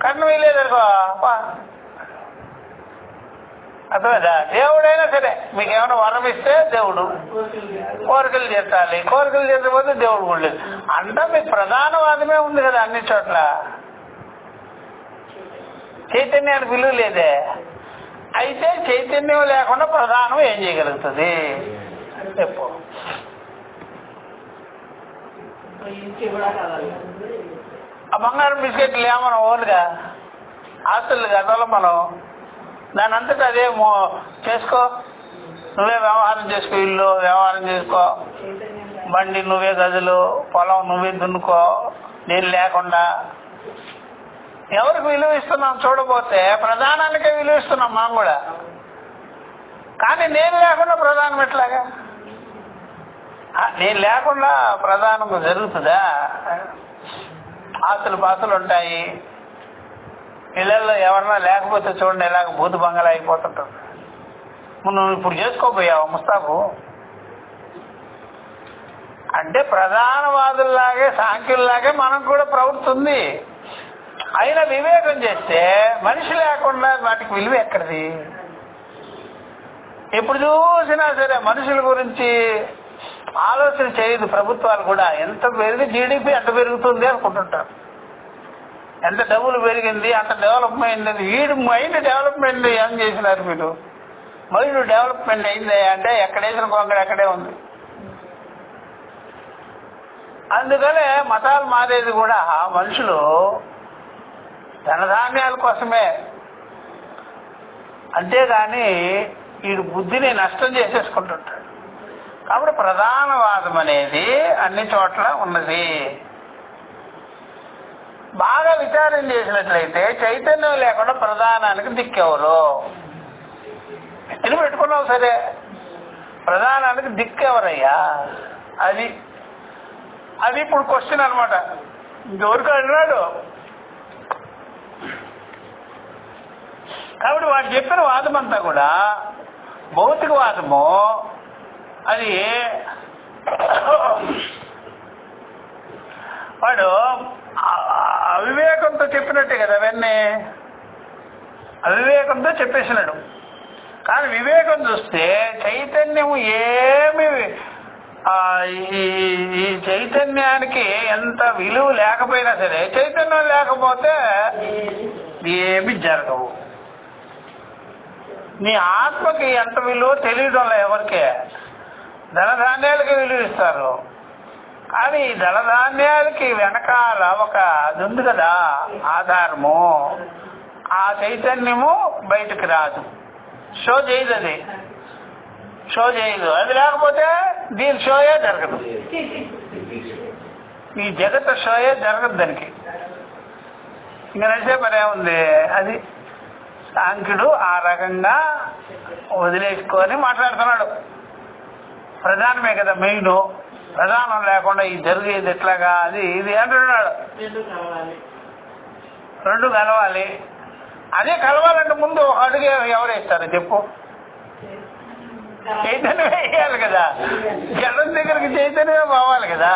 కట్నం ఇవ్వలేదనుకో అర్థమైందా? దేవుడైనా సరే మీకు ఏమైనా వరం ఇస్తే దేవుడు కోరికలు తీర్చాలి, కోరికలు తీర్చకపోతే దేవుడు కూడా లేదు. అంతా మీకు ప్రధానవాదమే ఉంది కదా అన్ని చోట్ల. చైతన్యానికి విలువ లేదే. అయితే చైతన్యం లేకుండా ప్రధానం ఏం చేయగలుగుతుంది చెప్పు? ఆ బంగారం బిస్కెట్లు ఏమన్నా ఓన్గా ఆస్తులు గతంలో మనం దాని అంతటా అదే చేసుకో, నువ్వే వ్యవహారం చేసుకో, ఇల్లు వ్యవహారం చేసుకో, బండి నువ్వే గదులు, పొలం నువ్వే దున్నుకో, నేను లేకుండా. ఎవరికి విలువ ఇస్తున్నాం చూడబోతే ప్రధానానికే విలువ ఇస్తున్నాం మనం కూడా. కానీ నేను లేకుండా ప్రధానం ఎట్లాగా? నేను లేకుండా ప్రధానం జరుగుతుందా? ఆస్తులు పాస్తులు ఉంటాయి, ఇళ్ళల్లో ఎవరన్నా లేకపోతే చూడండి ఎలాగ భూత బంగాళ అయిపోతుంటారు. నువ్వు ఇప్పుడు చేసుకోపోయావు ముస్తాబు. అంటే ప్రధానవాదుల్లాగే సాంఖ్యుల్లాగే మనం కూడా ప్రవృత్తి ఉంది. అయినా వివేకం చేస్తే మనిషి లేకుండా వాటికి విలువ ఎక్కడిది? ఎప్పుడు చూసినా సరే మనుషుల గురించి ఆలోచన చేయదు ప్రభుత్వాలు కూడా. ఎంత పెరిగి జీడిపి అంత పెరుగుతుంది అనుకుంటుంటారు. ఎంత డబ్బులు పెరిగింది అంత డెవలప్మెంట్ అయింది. వీడు మైండ్ డెవలప్మెంట్ ఏం చేసినారు మీరు? మైండ్ డెవలప్మెంట్ అయింది అంటే ఎక్కడేసిన కొంగడు ఎక్కడే ఉంది. అందుకనే మతాలు మారేది కూడా మనుషులు ధనధాన్యాల కోసమే. అంతేగాని వీడు బుద్ధిని నష్టం చేసేసుకుంటుంటాడు. కాబట్టి ప్రధానవాదం అనేది అన్ని చోట్ల ఉన్నది. బాగా విచారం చేసినట్లయితే చైతన్యం లేకుండా ప్రధానానికి దిక్కెవరు? ఎన్ని పెట్టుకున్నావు సరే, ప్రధానానికి దిక్కెవరయ్యా? అది ఇప్పుడు క్వశ్చన్ అనమాట. ఇంకెవరికి అడిగినాడు. కాబట్టి వాడు చెప్పిన వాదం అంతా కూడా భౌతికవాదము. అది వాడు అవివేకంతో చెప్పినట్టే కదా అవన్నీ. అవివేకంతో చెప్పేసినాడు. కానీ వివేకం చూస్తే చైతన్యం ఏమి ఈ చైతన్యానికి ఎంత విలువ లేకపోయినా సరే, చైతన్యం లేకపోతే ఏమి జరగవు. నీ ఆత్మకి ఎంత విలువ తెలియడం ఎవరికే. ధనధాన్యాలకి విలువ ఇస్తారు, కానీ ధనధాన్యాలకి వెనకాల ఒక అది ఉంది కదా ఆధారము. ఆ చైతన్యము బయటకు రాదు, షో చేయదు. అది షో చేయదు. అది లేకపోతే దీని షోయే జరగదు. ఈ జగత్ షోయే జరగదు దానికి. ఇంకా నడిచే పనే ఉంది. అది సాంఖ్యుడు ఆ రకంగా వదిలేసుకొని మాట్లాడుతున్నాడు. ప్రధానమే కదా మెయిన్. ప్రధానం లేకుండా ఇది జరిగేది ఎట్లాగా? అది ఇది అంటున్నాడు. రెండు కలవాలి. అదే కలవాలంటే ముందు ఒక అడుగు ఎవరేస్తారు చెప్పు? చైతన్యం వేయాలి కదా, జలం దగ్గరికి చైతన్యమే పోవాలి కదా.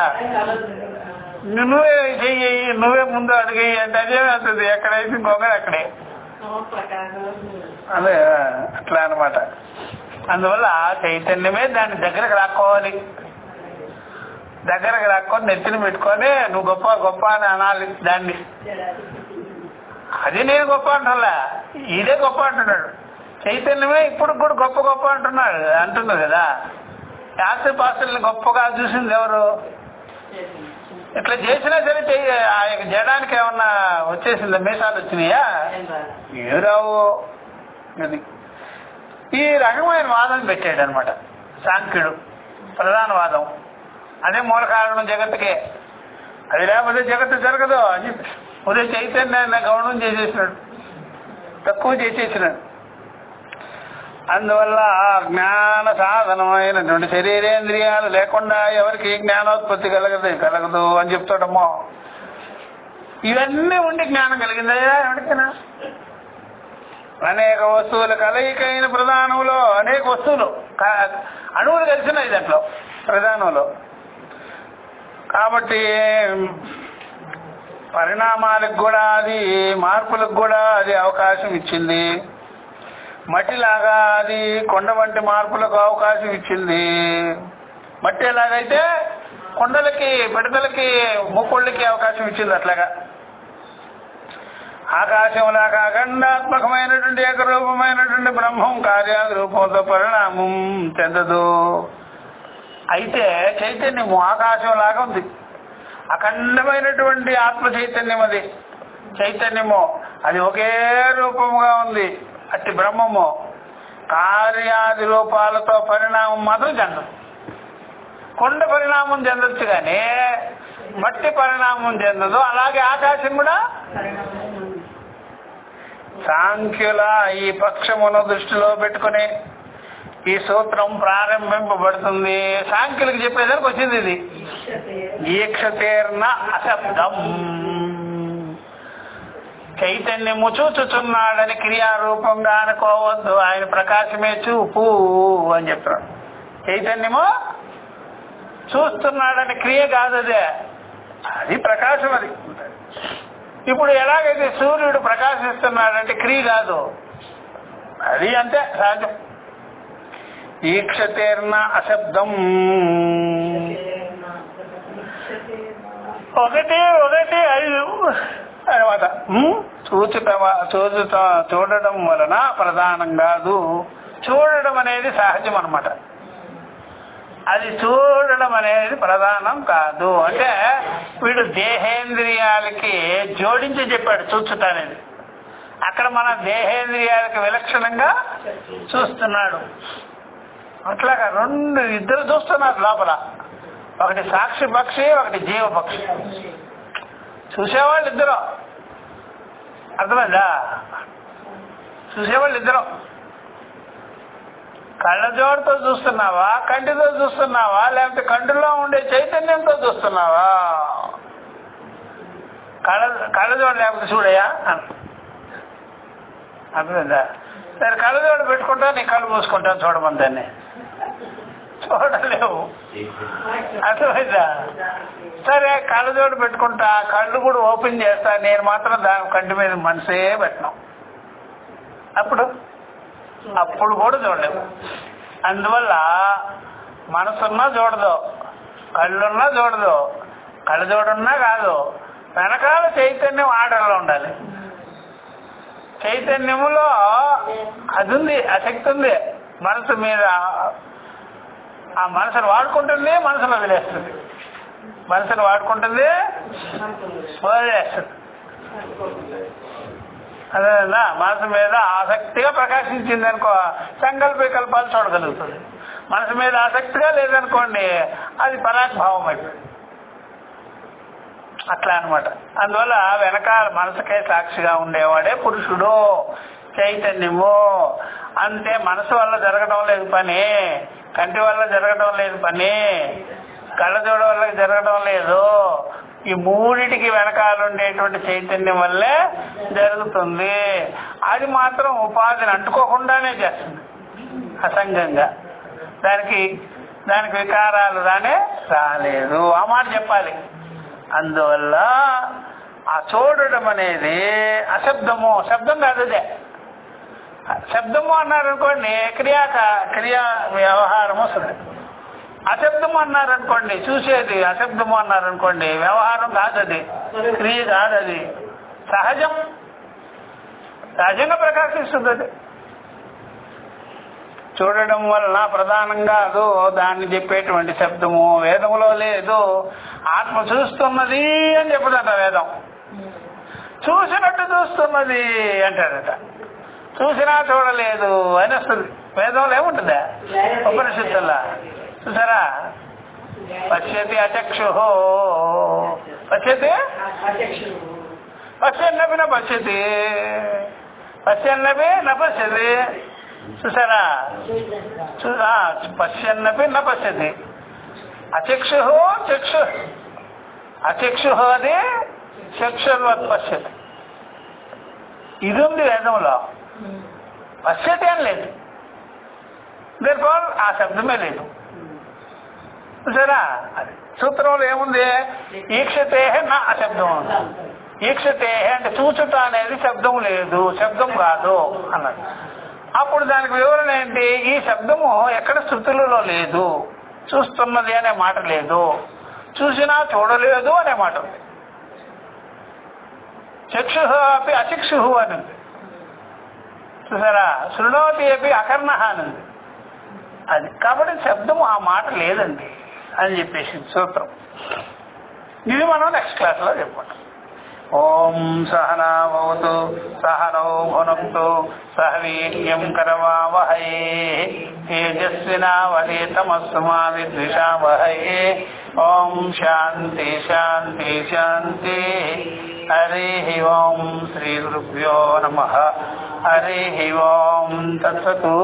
నువ్వే చెయ్యి, నువ్వే ముందు అడిగి అంటే అదే అవుతుంది, ఎక్కడైతే ఇంకొకరు అక్కడే. అదే అట్లా అనమాట. అందువల్ల చైతన్యమే దాన్ని దగ్గరకు రాక్కోవాలి. దగ్గరకు రాక్కొని నెత్తిని పెట్టుకొని నువ్వు గొప్ప గొప్ప అని అనాలి దాన్ని. అది నేను గొప్ప అంటున్నా, ఇదే గొప్ప అంటున్నాడు. చైతన్యమే ఇప్పుడు కూడా గొప్ప గొప్ప అంటున్నది కదా. శాస్త్ర పాత్రల్ని గొప్పగా చూసింది ఎవరు? ఇట్లా చేసినా సరే జడానికి ఏమన్నా వచ్చేసిందా? మీసాలు వచ్చినాయా? ఏం రావు. అది ఈ రకమైన వాదన పెట్టాడు అనమాట సాంఖ్యుడు. ప్రధాన వాదం అదే మూల కారణం జగత్తుకే, అది లేకపోతే జగత్తు జరగదు అని చెప్పి ఉదయ చైతన్యాన్ని గౌరవం చేసేసినాడు, తక్కువ చేసేసినాడు. అందువల్ల జ్ఞాన సాధనమైనటువంటి శరీరేంద్రియాలు లేకుండా ఎవరికి జ్ఞానోత్పత్తి కలగదు అని చెప్తాడమ్మో. ఇవన్నీ ఉండి జ్ఞానం కలిగిందయ్యా ఎవరికైనా? అనేక వస్తువుల కలయికైన ప్రధానంలో అనేక వస్తువులు అణువులు కలిసినాయి దాంట్లో ప్రధానంలో. కాబట్టి పరిణామాలకు కూడా అది, మార్పులకు కూడా అది అవకాశం ఇచ్చింది. మట్టిలాగా అది కొండ వంటి మార్పులకు అవకాశం ఇచ్చింది. మట్టి ఎలాగైతే కొండలకి, పిడతలకి, ముక్కుళ్ళకి అవకాశం ఇచ్చింది, అట్లాగా ఆకాశంలాగా అఖండాత్మకమైనటువంటి ఏకరూపమైనటువంటి బ్రహ్మం కార్యాది రూపంతో పరిణామం చెందదు. అయితే చైతన్యము ఆకాశంలాగా ఉంది, అఖండమైనటువంటి ఆత్మ చైతన్యం. అది చైతన్యము అది ఒకే రూపముగా ఉంది. అట్టి బ్రహ్మము కార్యాది రూపాలతో పరిణామం మాత్రం చెందదు. కొండ పరిణామం చెందొచ్చు కానీ మట్టి పరిణామం చెందదు. అలాగే ఆకాశం కూడా. సాంఖ్యుల ఈ పక్షమును దృష్టిలో పెట్టుకుని ఈ సూత్రం ప్రారంభింపబడుతుంది. సాంఖ్యులకు చెప్పేదానికి వచ్చింది ఇది. ఈక్షతేర్న అశబ్దం, చైతన్యము చూచుచున్నాడని క్రియారూపంగా అనుకోవద్దు, ఆయన ప్రకాశమే చూపు అని చెప్తాడు. చైతన్యము చూస్తున్నాడని క్రియ కాదు, అదే అది ప్రకాశం. అది ఇప్పుడు ఎలాగైతే సూర్యుడు ప్రకాశిస్తున్నాడంటే క్రియ కాదు, అది అంతే సహజం. ఈక్షతేర్న అశబ్దం, 1:5 తర్వాత చూడడం వలన ప్రధానం కాదు. చూడడం అనేది సహజం అన్నమాట. అది చూడడం అనేది ప్రధానం కాదు. అంటే వీడు దేహేంద్రియాలకి జోడించి చెప్పాడు చూచుట అనేది. అక్కడ మన దేహేంద్రియాలకి విలక్షణంగా చూస్తున్నాడు. అట్లాగా ఇద్దరు చూస్తున్నారు లోపల, ఒకటి సాక్షి పక్షి, ఒకటి జీవ పక్షి. చూసేవాళ్ళు ఇద్దరు, అర్థమైందా? చూసేవాళ్ళు ఇద్దరు. కళ్ళజోడుతో చూస్తున్నావా, కంటితో చూస్తున్నావా, లేకపోతే కంటిలో ఉండే చైతన్యంతో చూస్తున్నావా? కళ్ళజోడు లేకపోతే చూడయా, అర్థమైందా? సరే కళ్ళజోడు పెట్టుకుంటా, నీ కళ్ళు మూసుకుంటాను చూడమని దాన్ని చూడలేవు, అర్థమైందా? సరే కళ్ళజోడు పెట్టుకుంటా, కళ్ళు కూడా ఓపెన్ చేస్తా, నేను మాత్రం దాని కంటి మీద మనసే పెట్టను, అప్పుడు కూడా చూడలేవు. అందువల్ల మనసున్నా చూడదు, కళ్ళున్నా చూడదు, కళ్ళజోడున్నా కాదు, వెనకాల చైతన్యం ఆర్డర్లో ఉండాలి. చైతన్యములో అది ఉంది, ఆ శక్తి ఉంది మనసు మీద. ఆ మనసును వాడుకుంటుంది, మనసును వదిలేస్తుంది, మనసును వాడుకుంటుంది, వదిలేస్తుంది. అదేనా? మనసు మీద ఆసక్తిగా ప్రకాశించింది అనుకో, సంకల్ప వికల్పాలు చూడగలుగుతుంది. మనసు మీద ఆసక్తిగా లేదనుకోండి, అది పరాగ్భావం అయిపోయింది. అట్లా అనమాట. అందువల్ల వెనకాల మనసుకే సాక్షిగా ఉండేవాడే పురుషుడు, చైతన్యము. అంతే, మనసు వల్ల జరగడం లేదు పని, కంటి వల్ల జరగడం లేదు పని, కళ్ళజోడు వల్ల జరగడం లేదు. ఈ మూడిటికి వెనకాల ఉండేటువంటి చైతన్యం వల్లే జరుగుతుంది. అది మాత్రం ఉపాధిని అంటుకోకుండానే చేస్తుంది, అసంగంగా. దానికి వికారాలు రాలేదు. ఆ మాట చెప్పాలి. అందువల్ల ఆ చూడడం అనేది అశబ్దము, శబ్దం కాదు అదే. శబ్దము అన్నారనుకోండి క్రియా వ్యవహారం వస్తుంది. అశబ్దము అన్నారనుకోండి చూసేది, అశబ్దము అన్నారనుకోండి వ్యవహారం కాదు, అది క్రియ కాదు, అది సహజంగా ప్రకాశిస్తుంది. అది చూడడం వలన ప్రధానంగా అదో దాన్ని చెప్పేటువంటి శబ్దము వేదములో లేదు. ఆత్మ చూస్తున్నది అని చెప్పదట వేదం. చూసినట్టు చూస్తున్నది అంటాడట. చూసినా చూడలేదు అని వస్తుంది. వేదంలో ఏముంటుందా? ఉపనిషత్తుల్లా చూసారా? పశ్యతి అచక్షు, పశ్యతి పశ్యన్నపి న పశ్యతి, పశ్యన్నపి న పశ్యతి. చూసారా? పశ్యన్నపి న పశ్యతి. అచక్షు చక్షు, అచక్షు అది చక్షుర్వత్ పశ్యతి. ఇది ఉంది వేదంలో. పశ్యతి అని లేదు. దేర్ఫోర్ ఆ శబ్దమే లేదు. చూసారా? అది సూత్రంలో ఏముంది? ఈక్షతే నా అశబ్దం ఉంది. ఈక్షతే అంటే చూచుట అనేది శబ్దం లేదు, శబ్దం కాదు అన్నది. అప్పుడు దానికి వివరణ ఏంటి? ఈ శబ్దము ఎక్కడ శృతులలో లేదు, చూస్తున్నది అనే మాట లేదు, చూసినా చూడలేదు అనే మాట ఉంది. చక్షు అపి అచక్షు అని ఉంది. చూసారా? శృణోతి అపి అకర్ణ అని ఉంది. అది కాబట్టి శబ్దము ఆ మాట లేదండి అని చెప్పేసి సూత్రం. ఇది మనం నెక్స్ట్ క్లాస్లో చెప్పుకుంటాం. ఓం సహనావతు సహనౌ భునక్తు సహ వీర్యం కరవావహై తేజస్వినావధీతమస్తు మా విద్విషావహై. ఓం శాంతి శాంతి శాంతి. హరి ఓం శ్రీ గురుభ్యో నమః. హరి ఓం తత్సతు.